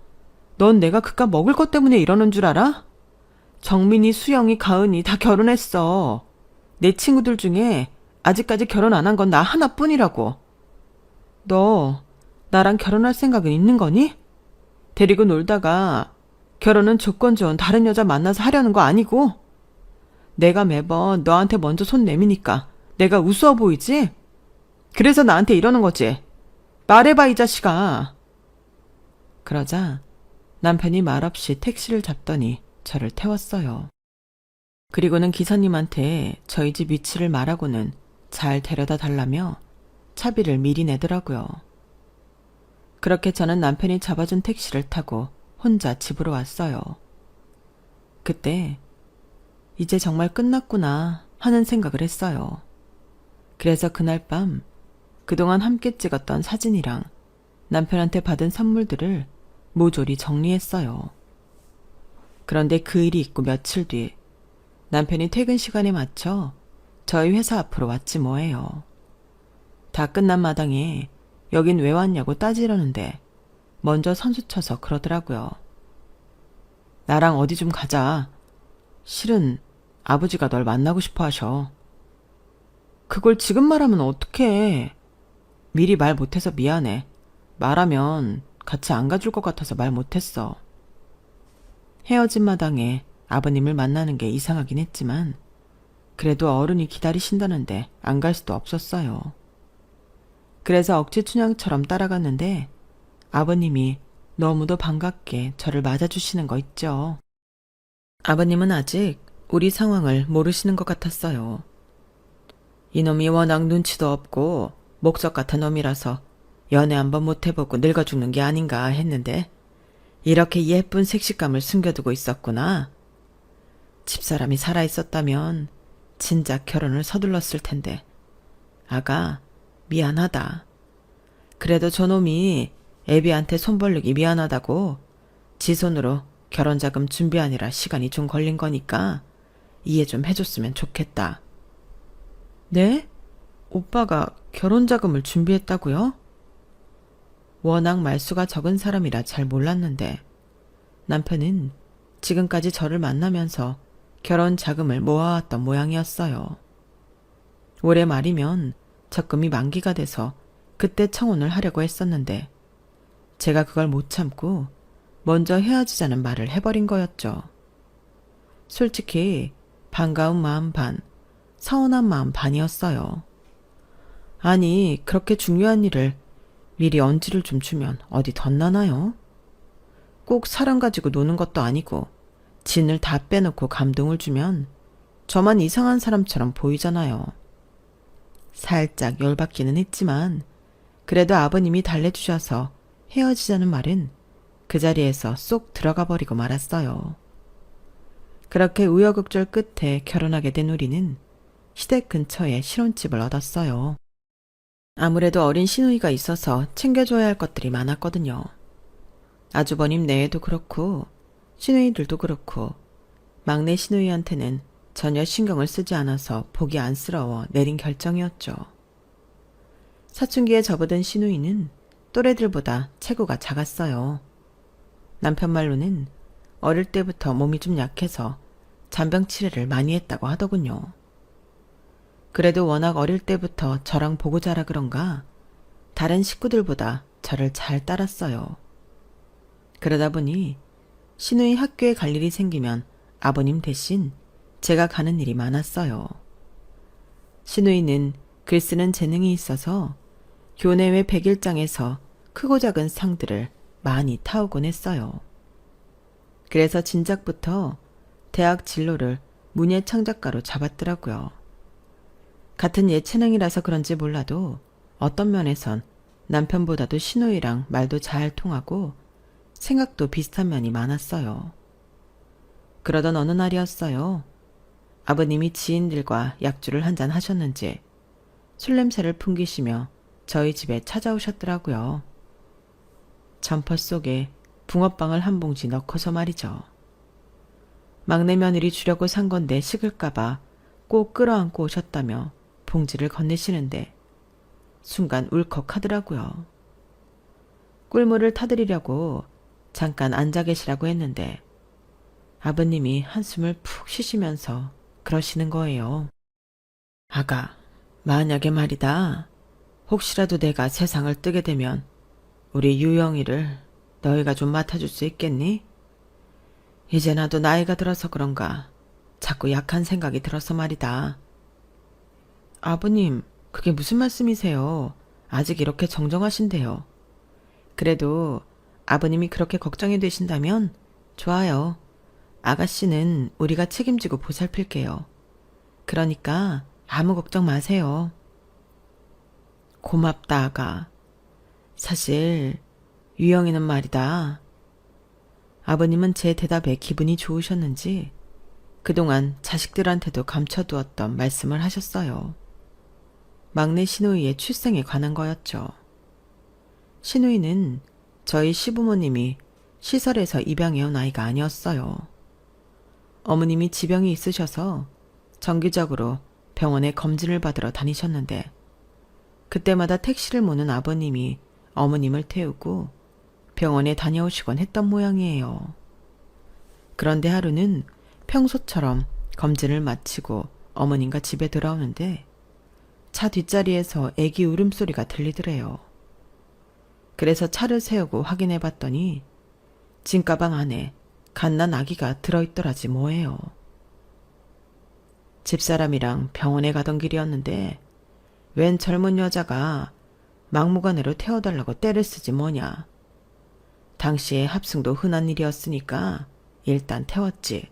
넌 내가 그깟 먹을 것 때문에 이러는 줄 알아? 정민이, 수영이, 가은이 다 결혼했어. 내 친구들 중에 아직까지 결혼 안 한 건 나 하나뿐이라고. 너 나랑 결혼할 생각은 있는 거니? 데리고 놀다가 결혼은 조건 좋은 다른 여자 만나서 하려는 거 아니고? 내가 매번 너한테 먼저 손 내미니까 내가 우스워 보이지? 그래서 나한테 이러는 거지. 말해봐, 이 자식아. 그러자 남편이 말없이 택시를 잡더니 저를 태웠어요. 그리고는 기사님한테 저희 집 위치를 말하고는 잘 데려다 달라며 차비를 미리 내더라고요. 그렇게 저는 남편이 잡아준 택시를 타고 혼자 집으로 왔어요. 그때 이제 정말 끝났구나 하는 생각을 했어요. 그래서 그날 밤 그동안 함께 찍었던 사진이랑 남편한테 받은 선물들을 모조리 정리했어요. 그런데 그 일이 있고 며칠 뒤 남편이 퇴근 시간에 맞춰 저희 회사 앞으로 왔지 뭐예요. 다 끝난 마당에 여긴 왜 왔냐고 따지려는데 먼저 선수 쳐서 그러더라고요. 나랑 어디 좀 가자. 실은 아버지가 널 만나고 싶어 하셔. 그걸 지금 말하면 어떡해. 미리 말 못해서 미안해. 말하면 같이 안 가줄 것 같아서 말 못했어. 헤어진 마당에 아버님을 만나는 게 이상하긴 했지만 그래도 어른이 기다리신다는데 안 갈 수도 없었어요. 그래서 억지춘향처럼 따라갔는데 아버님이 너무도 반갑게 저를 맞아주시는 거 있죠. 아버님은 아직 우리 상황을 모르시는 것 같았어요. 이놈이 워낙 눈치도 없고 목석 같은 놈이라서 연애 한번 못 해보고 늙어 죽는 게 아닌가 했는데 이렇게 예쁜 색식감을 숨겨두고 있었구나. 집사람이 살아있었다면 진작 결혼을 서둘렀을 텐데. 아가, 미안하다. 그래도 저놈이 애비한테 손 벌리기 미안하다고 지 손으로 결혼자금 준비하느라 시간이 좀 걸린 거니까 이해 좀 해줬으면 좋겠다. 네? 오빠가 결혼자금을 준비했다고요? 워낙 말수가 적은 사람이라 잘 몰랐는데 남편은 지금까지 저를 만나면서 결혼 자금을 모아왔던 모양이었어요. 올해 말이면 적금이 만기가 돼서 그때 청혼을 하려고 했었는데 제가 그걸 못 참고 먼저 헤어지자는 말을 해버린 거였죠. 솔직히 반가운 마음 반, 서운한 마음 반이었어요. 아니, 그렇게 중요한 일을 미리 언지를 좀 주면 어디 덧나나요? 꼭 사람 가지고 노는 것도 아니고 진을 다 빼놓고 감동을 주면 저만 이상한 사람처럼 보이잖아요. 살짝 열받기는 했지만 그래도 아버님이 달래주셔서 헤어지자는 말은 그 자리에서 쏙 들어가 버리고 말았어요. 그렇게 우여곡절 끝에 결혼하게 된 우리는 시댁 근처에 신혼집을 얻었어요. 아무래도 어린 시누이가 있어서 챙겨줘야 할 것들이 많았거든요. 아주버님 내에도 그렇고 시누이들도 그렇고 막내 시누이한테는 전혀 신경을 쓰지 않아서 보기 안쓰러워 내린 결정이었죠. 사춘기에 접어든 시누이는 또래들보다 체구가 작았어요. 남편 말로는 어릴 때부터 몸이 좀 약해서 잔병 치레를 많이 했다고 하더군요. 그래도 워낙 어릴 때부터 저랑 보고 자라 그런가 다른 식구들보다 저를 잘 따랐어요. 그러다 보니 시누이 학교에 갈 일이 생기면 아버님 대신 제가 가는 일이 많았어요. 시누이는 글 쓰는 재능이 있어서 교내외 백일장에서 크고 작은 상들을 많이 타오곤 했어요. 그래서 진작부터 대학 진로를 문예창작가로 잡았더라고요. 같은 예체능이라서 그런지 몰라도 어떤 면에선 남편보다도 시누이랑 말도 잘 통하고 생각도 비슷한 면이 많았어요. 그러던 어느 날이었어요. 아버님이 지인들과 약주를 한잔 하셨는지 술 냄새를 풍기시며 저희 집에 찾아오셨더라고요. 점퍼 속에 붕어빵을 한 봉지 넣고서 말이죠. 막내 며느리 주려고 산 건데 식을까봐 꼭 끌어안고 오셨다며 봉지를 건네시는데 순간 울컥하더라고요. 꿀물을 타드리려고 잠깐 앉아 계시라고 했는데 아버님이 한숨을 푹 쉬시면서 그러시는 거예요. 아가, 만약에 말이다. 혹시라도 내가 세상을 뜨게 되면 우리 유영이를 너희가 좀 맡아줄 수 있겠니? 이제 나도 나이가 들어서 그런가 자꾸 약한 생각이 들어서 말이다. 아버님, 그게 무슨 말씀이세요? 아직 이렇게 정정하신데요. 그래도 아버님이 그렇게 걱정이 되신다면 좋아요. 아가씨는 우리가 책임지고 보살필게요. 그러니까 아무 걱정 마세요. 고맙다, 아가. 사실 유영이는 말이다. 아버님은 제 대답에 기분이 좋으셨는지 그동안 자식들한테도 감춰두었던 말씀을 하셨어요. 막내 시누이의 출생에 관한 거였죠. 시누이는 저희 시부모님이 시설에서 입양해온 아이가 아니었어요. 어머님이 지병이 있으셔서 정기적으로 병원에 검진을 받으러 다니셨는데 그때마다 택시를 모는 아버님이 어머님을 태우고 병원에 다녀오시곤 했던 모양이에요. 그런데 하루는 평소처럼 검진을 마치고 어머님과 집에 돌아오는데 차 뒷자리에서 애기 울음소리가 들리더래요. 그래서 차를 세우고 확인해 봤더니 짐가방 안에 갓난 아기가 들어있더라지 뭐예요. 집사람이랑 병원에 가던 길이었는데 웬 젊은 여자가 막무가내로 태워달라고 떼를 쓰지 뭐냐. 당시에 합승도 흔한 일이었으니까 일단 태웠지.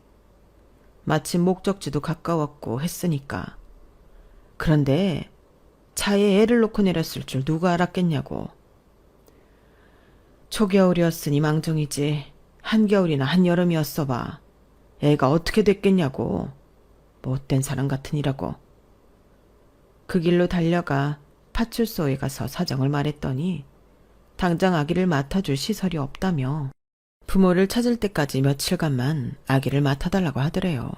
마침 목적지도 가까웠고 했으니까. 그런데 차에 애를 놓고 내렸을 줄 누가 알았겠냐고. 초겨울이었으니 망정이지 한겨울이나 한여름이었어 봐. 애가 어떻게 됐겠냐고. 못된 사람 같으니라고. 그 길로 달려가 파출소에 가서 사정을 말했더니 당장 아기를 맡아줄 시설이 없다며 부모를 찾을 때까지 며칠간만 아기를 맡아달라고 하더래요.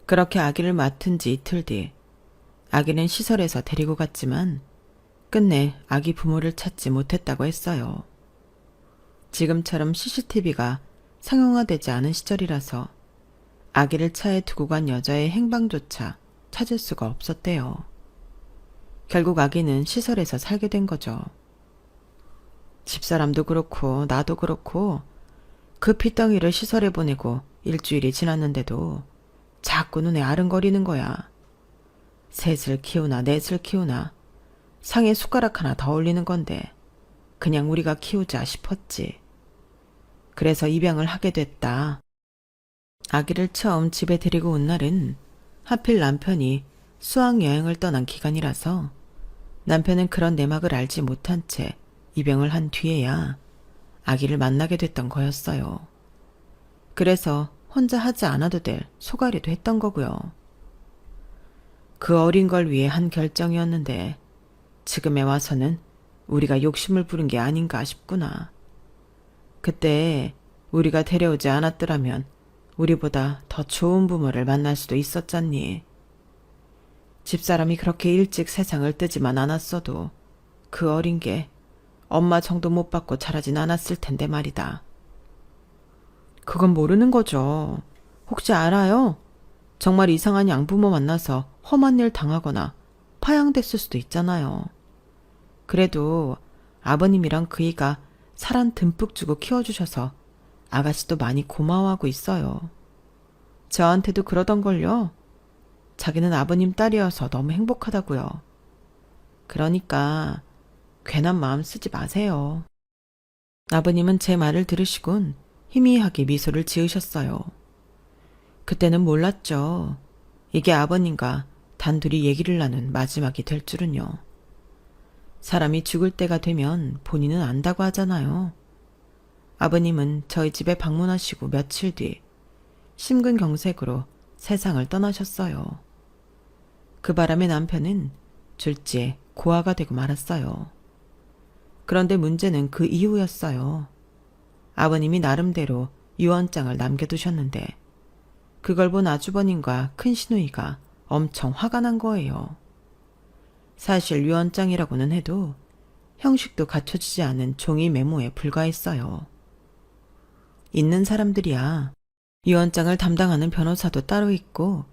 그렇게 아기를 맡은 지 이틀 뒤 아기는 시설에서 데리고 갔지만 끝내 아기 부모를 찾지 못했다고 했어요. 지금처럼 CCTV가 상용화되지 않은 시절이라서 아기를 차에 두고 간 여자의 행방조차 찾을 수가 없었대요. 결국 아기는 시설에서 살게 된 거죠. 집사람도 그렇고 나도 그렇고 그 피덩이를 시설에 보내고 일주일이 지났는데도 자꾸 눈에 아른거리는 거야. 셋을 키우나 넷을 키우나 상에 숟가락 하나 더 올리는 건데 그냥 우리가 키우자 싶었지. 그래서 입양을 하게 됐다. 아기를 처음 집에 데리고 온 날은 하필 남편이 수학여행을 떠난 기간이라서 남편은 그런 내막을 알지 못한 채 입양을 한 뒤에야 아기를 만나게 됐던 거였어요. 그래서 혼자 하지 않아도 될 소가리도 했던 거고요. 그 어린 걸 위해 한 결정이었는데 지금에 와서는 우리가 욕심을 부린 게 아닌가 싶구나. 그때 우리가 데려오지 않았더라면 우리보다 더 좋은 부모를 만날 수도 있었잖니. 집사람이 그렇게 일찍 세상을 뜨지만 않았어도 그 어린 게 엄마 정도 못 받고 자라진 않았을 텐데 말이다. 그건 모르는 거죠. 혹시 알아요? 정말 이상한 양부모 만나서 험한 일 당하거나 파양됐을 수도 있잖아요. 그래도 아버님이랑 그이가 사랑 듬뿍 주고 키워주셔서 아가씨도 많이 고마워하고 있어요. 저한테도 그러던걸요. 자기는 아버님 딸이어서 너무 행복하다고요. 그러니까 괜한 마음 쓰지 마세요. 아버님은 제 말을 들으시곤 희미하게 미소를 지으셨어요. 그때는 몰랐죠. 이게 아버님과 단둘이 얘기를 나눈 마지막이 될 줄은요. 사람이 죽을 때가 되면 본인은 안다고 하잖아요. 아버님은 저희 집에 방문하시고 며칠 뒤 심근경색으로 세상을 떠나셨어요. 그 바람에 남편은 졸지에 고아가 되고 말았어요. 그런데 문제는 그 이후였어요. 아버님이 나름대로 유언장을 남겨두셨는데 그걸 본 아주버님과 큰 시누이가 엄청 화가 난 거예요. 사실 유언장이라고는 해도 형식도 갖춰지지 않은 종이 메모에 불과했어요. 있는 사람들이야 유언장을 담당하는 변호사도 따로 있고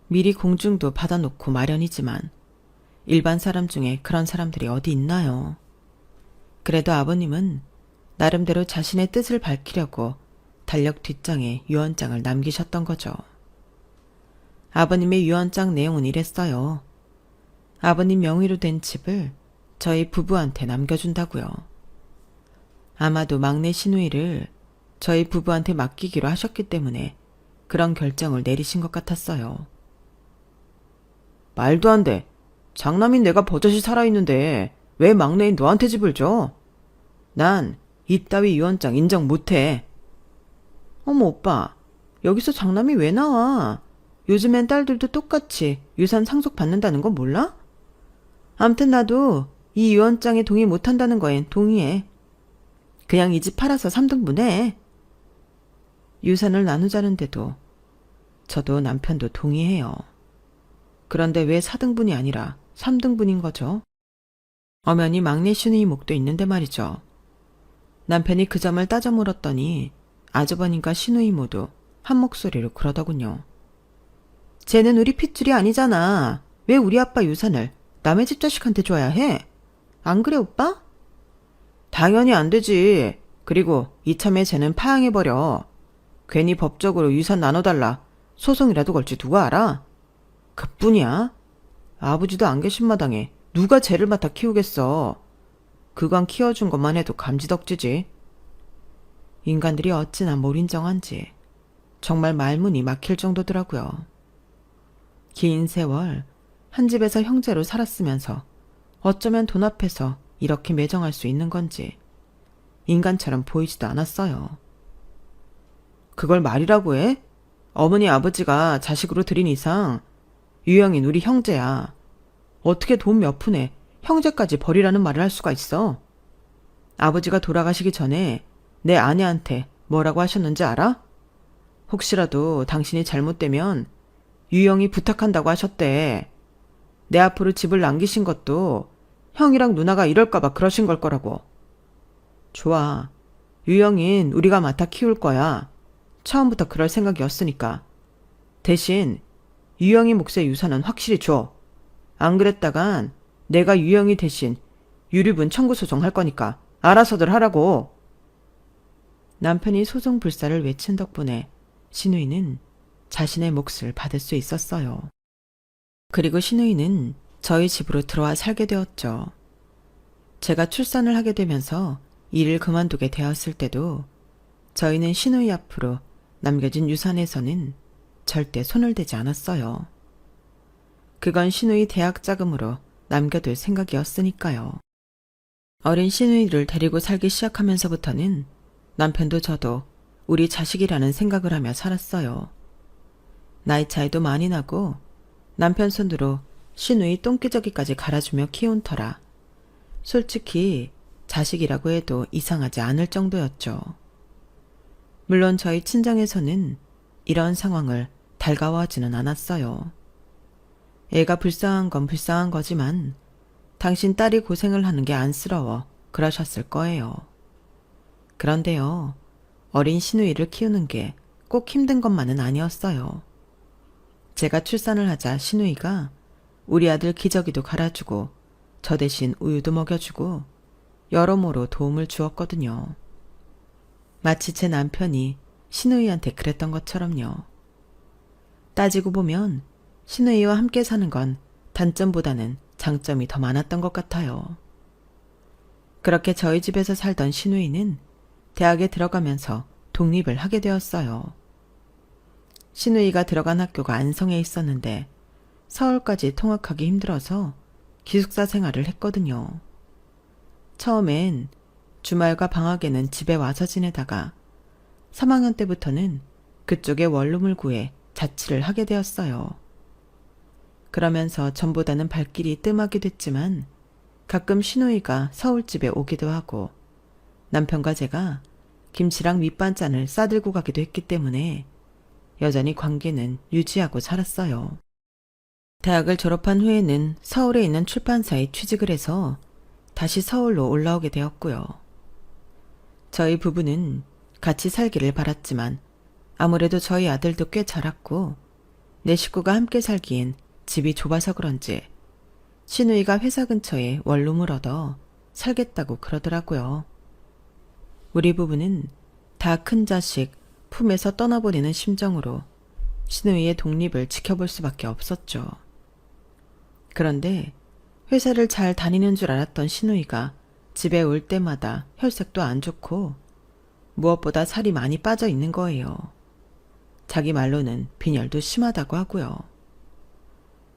미리 공증도 받아놓고 마련이지만 일반 사람 중에 그런 사람들이 어디 있나요? 그래도 아버님은 나름대로 자신의 뜻을 밝히려고 달력 뒷장에 유언장을 남기셨던 거죠. 아버님의 유언장 내용은 이랬어요. 아버님 명의로 된 집을 저희 부부한테 남겨준다고요. 아마도 막내 시누이를 저희 부부한테 맡기기로 하셨기 때문에 그런 결정을 내리신 것 같았어요. 말도 안 돼. 장남인 내가 버젓이 살아있는데 왜 막내인 너한테 집을 줘? 난 이따위 유언장 인정 못해. 어머 오빠, 여기서 장남이 왜 나와? 요즘엔 딸들도 똑같이 유산 상속 받는다는 건 몰라? 암튼 나도 이 유언장에 동의 못한다는 거엔 동의해. 그냥 이 집 팔아서 3등분 해. 유산을 나누자는데도 저도 남편도 동의해요. 그런데 왜 4등분이 아니라 3등분인 거죠? 엄연히 막내 시누이 목도 있는데 말이죠. 남편이 그 점을 따져 물었더니 아주버님과 시누이 모두 한 목소리로 그러더군요. 쟤는 우리 핏줄이 아니잖아. 왜 우리 아빠 유산을 남의 집 자식한테 줘야 해? 안 그래 오빠? 당연히 안 되지. 그리고 이참에 쟤는 파양해버려. 괜히 법적으로 유산 나눠달라 소송이라도 걸지 누가 알아? 그뿐이야. 아버지도 안 계신 마당에 누가 쟤를 맡아 키우겠어. 그간 키워준 것만 해도 감지덕지지. 인간들이 어찌나 몰인정한지 정말 말문이 막힐 정도더라고요. 긴 세월 한 집에서 형제로 살았으면서 어쩌면 돈 앞에서 이렇게 매정할 수 있는 건지 인간처럼 보이지도 않았어요. 그걸 말이라고 해? 어머니 아버지가 자식으로 들인 이상 유영인 우리 형제야. 어떻게 돈 몇 푼에 형제까지 버리라는 말을 할 수가 있어? 아버지가 돌아가시기 전에 내 아내한테 뭐라고 하셨는지 알아? 혹시라도 당신이 잘못되면 유영이 부탁한다고 하셨대. 내 앞으로 집을 남기신 것도 형이랑 누나가 이럴까봐 그러신 걸 거라고. 좋아. 유영인 우리가 맡아 키울 거야. 처음부터 그럴 생각이었으니까. 대신 유영이 몫의 유산은 확실히 줘. 안 그랬다간 내가 유영이 대신 유류분 청구 소송할 거니까 알아서들 하라고. 남편이 소송 불사를 외친 덕분에 신우이는 자신의 몫을 받을 수 있었어요. 그리고 신우이는 저희 집으로 들어와 살게 되었죠. 제가 출산을 하게 되면서 일을 그만두게 되었을 때도 저희는 신우이 앞으로 남겨진 유산에서는 절대 손을 대지 않았어요. 그건 신우이 대학 자금으로 남겨둘 생각이었으니까요. 어린 신우이를 데리고 살기 시작하면서부터는 남편도 저도 우리 자식이라는 생각을 하며 살았어요. 나이 차이도 많이 나고 남편 손으로 신우이 똥기저귀까지 갈아주며 키운 터라 솔직히 자식이라고 해도 이상하지 않을 정도였죠. 물론 저희 친정에서는 이런 상황을 달가워하지는 않았어요. 애가 불쌍한 건 불쌍한 거지만 당신 딸이 고생을 하는 게 안쓰러워 그러셨을 거예요. 그런데요, 어린 신우이를 키우는 게 꼭 힘든 것만은 아니었어요. 제가 출산을 하자 신우이가 우리 아들 기저귀도 갈아주고 저 대신 우유도 먹여주고 여러모로 도움을 주었거든요. 마치 제 남편이 신우이한테 그랬던 것처럼요. 따지고 보면 신우이와 함께 사는 건 단점보다는 장점이 더 많았던 것 같아요. 그렇게 저희 집에서 살던 신우이는 대학에 들어가면서 독립을 하게 되었어요. 신우이가 들어간 학교가 안성에 있었는데 서울까지 통학하기 힘들어서 기숙사 생활을 했거든요. 처음엔 주말과 방학에는 집에 와서 지내다가 3학년 때부터는 그쪽에 원룸을 구해 자취를 하게 되었어요. 그러면서 전보다는 발길이 뜸하게 됐지만 가끔 신우이가 서울집에 오기도 하고 남편과 제가 김치랑 밑반찬을 싸들고 가기도 했기 때문에 여전히 관계는 유지하고 살았어요. 대학을 졸업한 후에는 서울에 있는 출판사에 취직을 해서 다시 서울로 올라오게 되었고요. 저희 부부는 같이 살기를 바랐지만 아무래도 저희 아들도 꽤 자랐고 내 식구가 함께 살기엔 집이 좁아서 그런지 신우이가 회사 근처에 원룸을 얻어 살겠다고 그러더라고요. 우리 부부는 다 큰 자식 품에서 떠나보내는 심정으로 신우이의 독립을 지켜볼 수밖에 없었죠. 그런데 회사를 잘 다니는 줄 알았던 신우이가 집에 올 때마다 혈색도 안 좋고 무엇보다 살이 많이 빠져 있는 거예요. 자기 말로는 빈혈도 심하다고 하고요.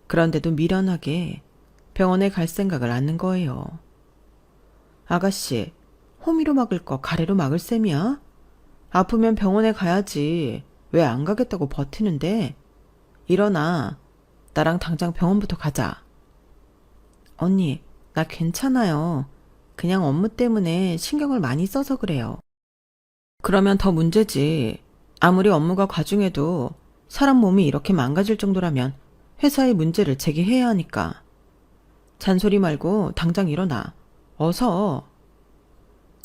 그런데도 미련하게 병원에 갈 생각을 않는 거예요. 아가씨, 호미로 막을 거 가래로 막을 셈이야? 아프면 병원에 가야지. 왜 안 가겠다고 버티는데? 일어나. 나랑 당장 병원부터 가자. 언니, 나 괜찮아요. 그냥 업무 때문에 신경을 많이 써서 그래요. 그러면 더 문제지. 아무리 업무가 과중해도 사람 몸이 이렇게 망가질 정도라면 회사에 문제를 제기해야 하니까. 잔소리 말고 당장 일어나. 어서.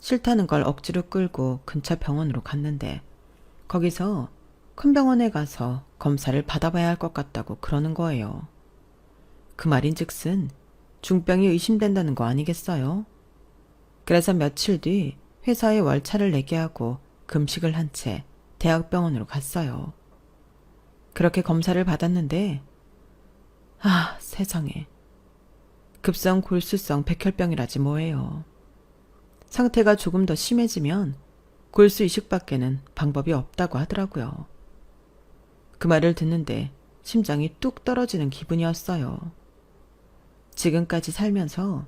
싫다는 걸 억지로 끌고 근처 병원으로 갔는데 거기서 큰 병원에 가서 검사를 받아봐야 할 것 같다고 그러는 거예요. 그 말인즉슨 중병이 의심된다는 거 아니겠어요? 그래서 며칠 뒤 회사에 월차를 내게 하고 금식을 한 채 대학병원으로 갔어요. 그렇게 검사를 받았는데 세상에. 급성 골수성 백혈병이라지 뭐예요. 상태가 조금 더 심해지면 골수 이식밖에는 방법이 없다고 하더라고요. 그 말을 듣는데 심장이 뚝 떨어지는 기분이었어요. 지금까지 살면서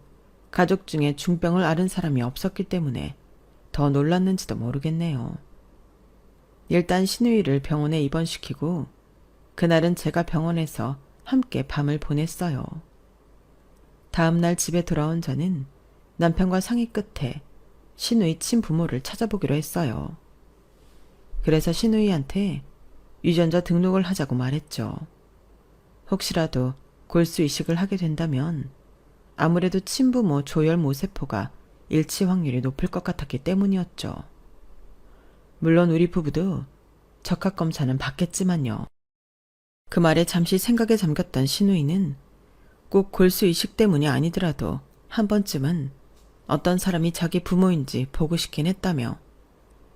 가족 중에 중병을 앓은 사람이 없었기 때문에 더 놀랐는지도 모르겠네요. 일단 신우이를 병원에 입원시키고 그날은 제가 병원에서 함께 밤을 보냈어요. 다음날 집에 돌아온 저는 남편과 상의 끝에 신우이 친부모를 찾아보기로 했어요. 그래서 신우이한테 유전자 등록을 하자고 말했죠. 혹시라도 골수 이식을 하게 된다면 아무래도 친부모 조혈 모세포가 일치 확률이 높을 것 같았기 때문이었죠. 물론 우리 부부도 적합검사는 받겠지만요. 그 말에 잠시 생각에 잠겼던 신우이는 꼭 골수 이식 때문이 아니더라도 한 번쯤은 어떤 사람이 자기 부모인지 보고 싶긴 했다며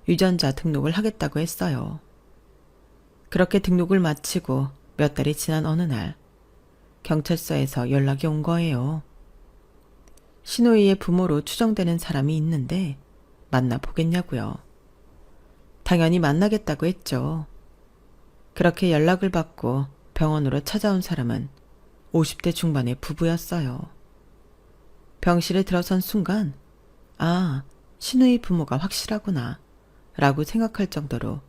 유전자 등록을 하겠다고 했어요. 그렇게 등록을 마치고 몇 달이 지난 어느 날 경찰서에서 연락이 온 거예요. 신우이의 부모로 추정되는 사람이 있는데 만나보겠냐고요. 당연히 만나겠다고 했죠. 그렇게 연락을 받고 병원으로 찾아온 사람은 50대 중반의 부부였어요. 병실에 들어선 순간 아, 신우이 부모가 확실하구나 라고 생각할 정도로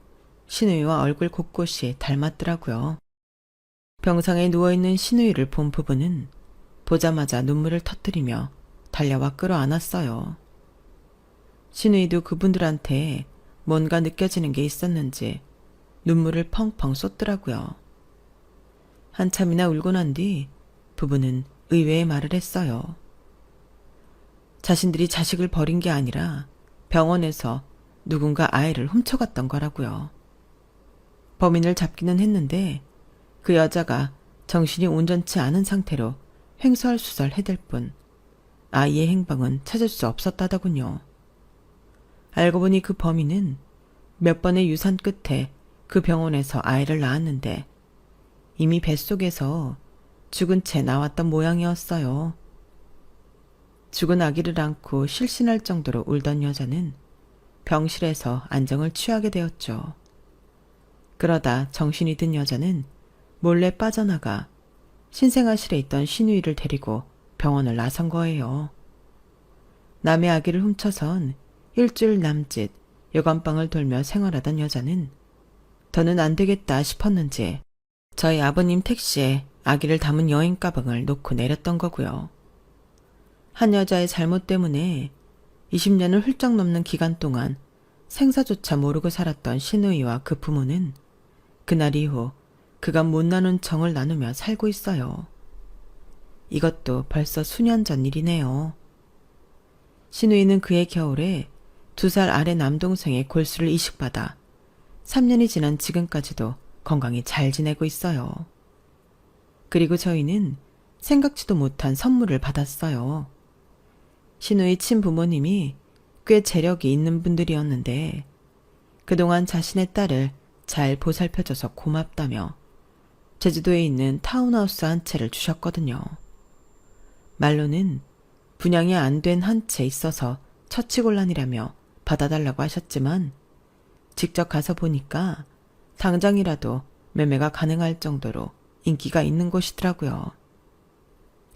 신우이와 얼굴 곳곳이 닮았더라고요. 병상에 누워있는 신우이를 본 부부는 보자마자 눈물을 터뜨리며 달려와 끌어안았어요. 신우이도 그분들한테 뭔가 느껴지는 게 있었는지 눈물을 펑펑 쏟더라고요. 한참이나 울고 난 뒤 부부는 의외의 말을 했어요. 자신들이 자식을 버린 게 아니라 병원에서 누군가 아이를 훔쳐갔던 거라고요. 범인을 잡기는 했는데 그 여자가 정신이 온전치 않은 상태로 횡설수설 해댈 뿐 아이의 행방은 찾을 수 없었다더군요. 알고 보니 그 범인은 몇 번의 유산 끝에 그 병원에서 아이를 낳았는데 이미 뱃속에서 죽은 채 나왔던 모양이었어요. 죽은 아기를 안고 실신할 정도로 울던 여자는 병실에서 안정을 취하게 되었죠. 그러다 정신이 든 여자는 몰래 빠져나가 신생아실에 있던 신우이를 데리고 병원을 나선 거예요. 남의 아기를 훔쳐선 일주일 남짓 여관방을 돌며 생활하던 여자는 더는 안 되겠다 싶었는지 저희 아버님 택시에 아기를 담은 여행 가방을 놓고 내렸던 거고요. 한 여자의 잘못 때문에 20년을 훌쩍 넘는 기간 동안 생사조차 모르고 살았던 신우이와 그 부모는 그날 이후 그간 못 나눈 정을 나누며 살고 있어요. 이것도 벌써 수년 전 일이네요. 신우이는 그해 겨울에 2살 아래 남동생의 골수를 이식받아 3년이 지난 지금까지도 건강히 잘 지내고 있어요. 그리고 저희는 생각지도 못한 선물을 받았어요. 신우이 친부모님이 꽤 재력이 있는 분들이었는데 그동안 자신의 딸을 잘 보살펴줘서 고맙다며 제주도에 있는 타운하우스 한 채를 주셨거든요. 말로는 분양이 안 된 한 채 있어서 처치곤란이라며 받아달라고 하셨지만 직접 가서 보니까 당장이라도 매매가 가능할 정도로 인기가 있는 곳이더라고요.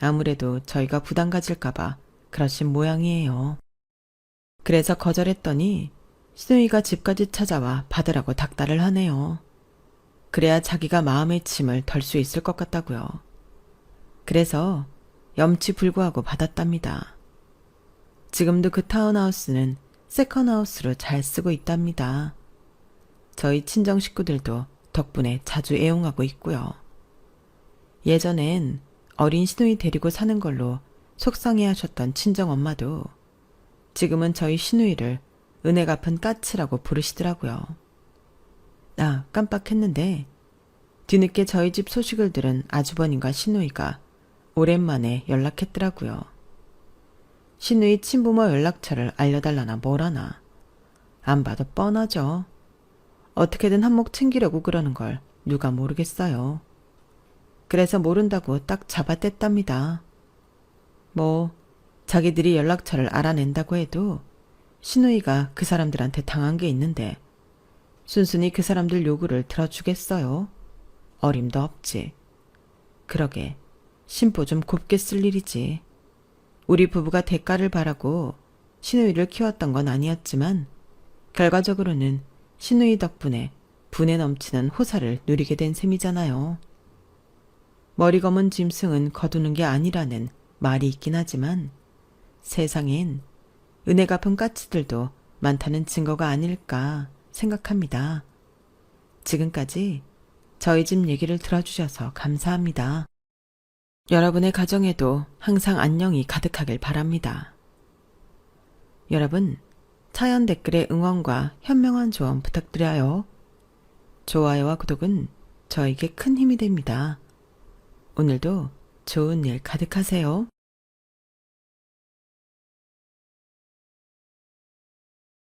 아무래도 저희가 부담 가질까봐 그러신 모양이에요. 그래서 거절했더니 신우이가 집까지 찾아와 받으라고 닥달을 하네요. 그래야 자기가 마음의 짐을 덜 수 있을 것 같다고요. 그래서 염치불구하고 받았답니다. 지금도 그 타운하우스는 세컨하우스로 잘 쓰고 있답니다. 저희 친정 식구들도 덕분에 자주 애용하고 있고요. 예전엔 어린 신우이 데리고 사는 걸로 속상해하셨던 친정엄마도 지금은 저희 신우이를 은혜 갚은 까치라고 부르시더라고요. 아, 깜빡했는데 뒤늦게 저희 집 소식을 들은 아주버님과 신우이가 오랜만에 연락했더라고요. 신우이 친부모 연락처를 알려달라나 뭐라나. 안 봐도 뻔하죠. 어떻게든 한몫 챙기려고 그러는 걸 누가 모르겠어요. 그래서 모른다고 딱 잡아댔답니다. 뭐 자기들이 연락처를 알아낸다고 해도 신우이가 그 사람들한테 당한 게 있는데 순순히 그 사람들 요구를 들어주겠어요? 어림도 없지. 그러게 심보 좀 곱게 쓸 일이지. 우리 부부가 대가를 바라고 신우이를 키웠던 건 아니었지만 결과적으로는 신우이 덕분에 분에 넘치는 호사를 누리게 된 셈이잖아요. 머리 검은 짐승은 거두는 게 아니라는 말이 있긴 하지만 세상엔 은혜 갚은 까치들도 많다는 증거가 아닐까 생각합니다. 지금까지 저희 집 얘기를 들어주셔서 감사합니다. 여러분의 가정에도 항상 안녕이 가득하길 바랍니다. 여러분, 차연 댓글에 응원과 현명한 조언 부탁드려요. 좋아요와 구독은 저에게 큰 힘이 됩니다. 오늘도 좋은 일 가득하세요.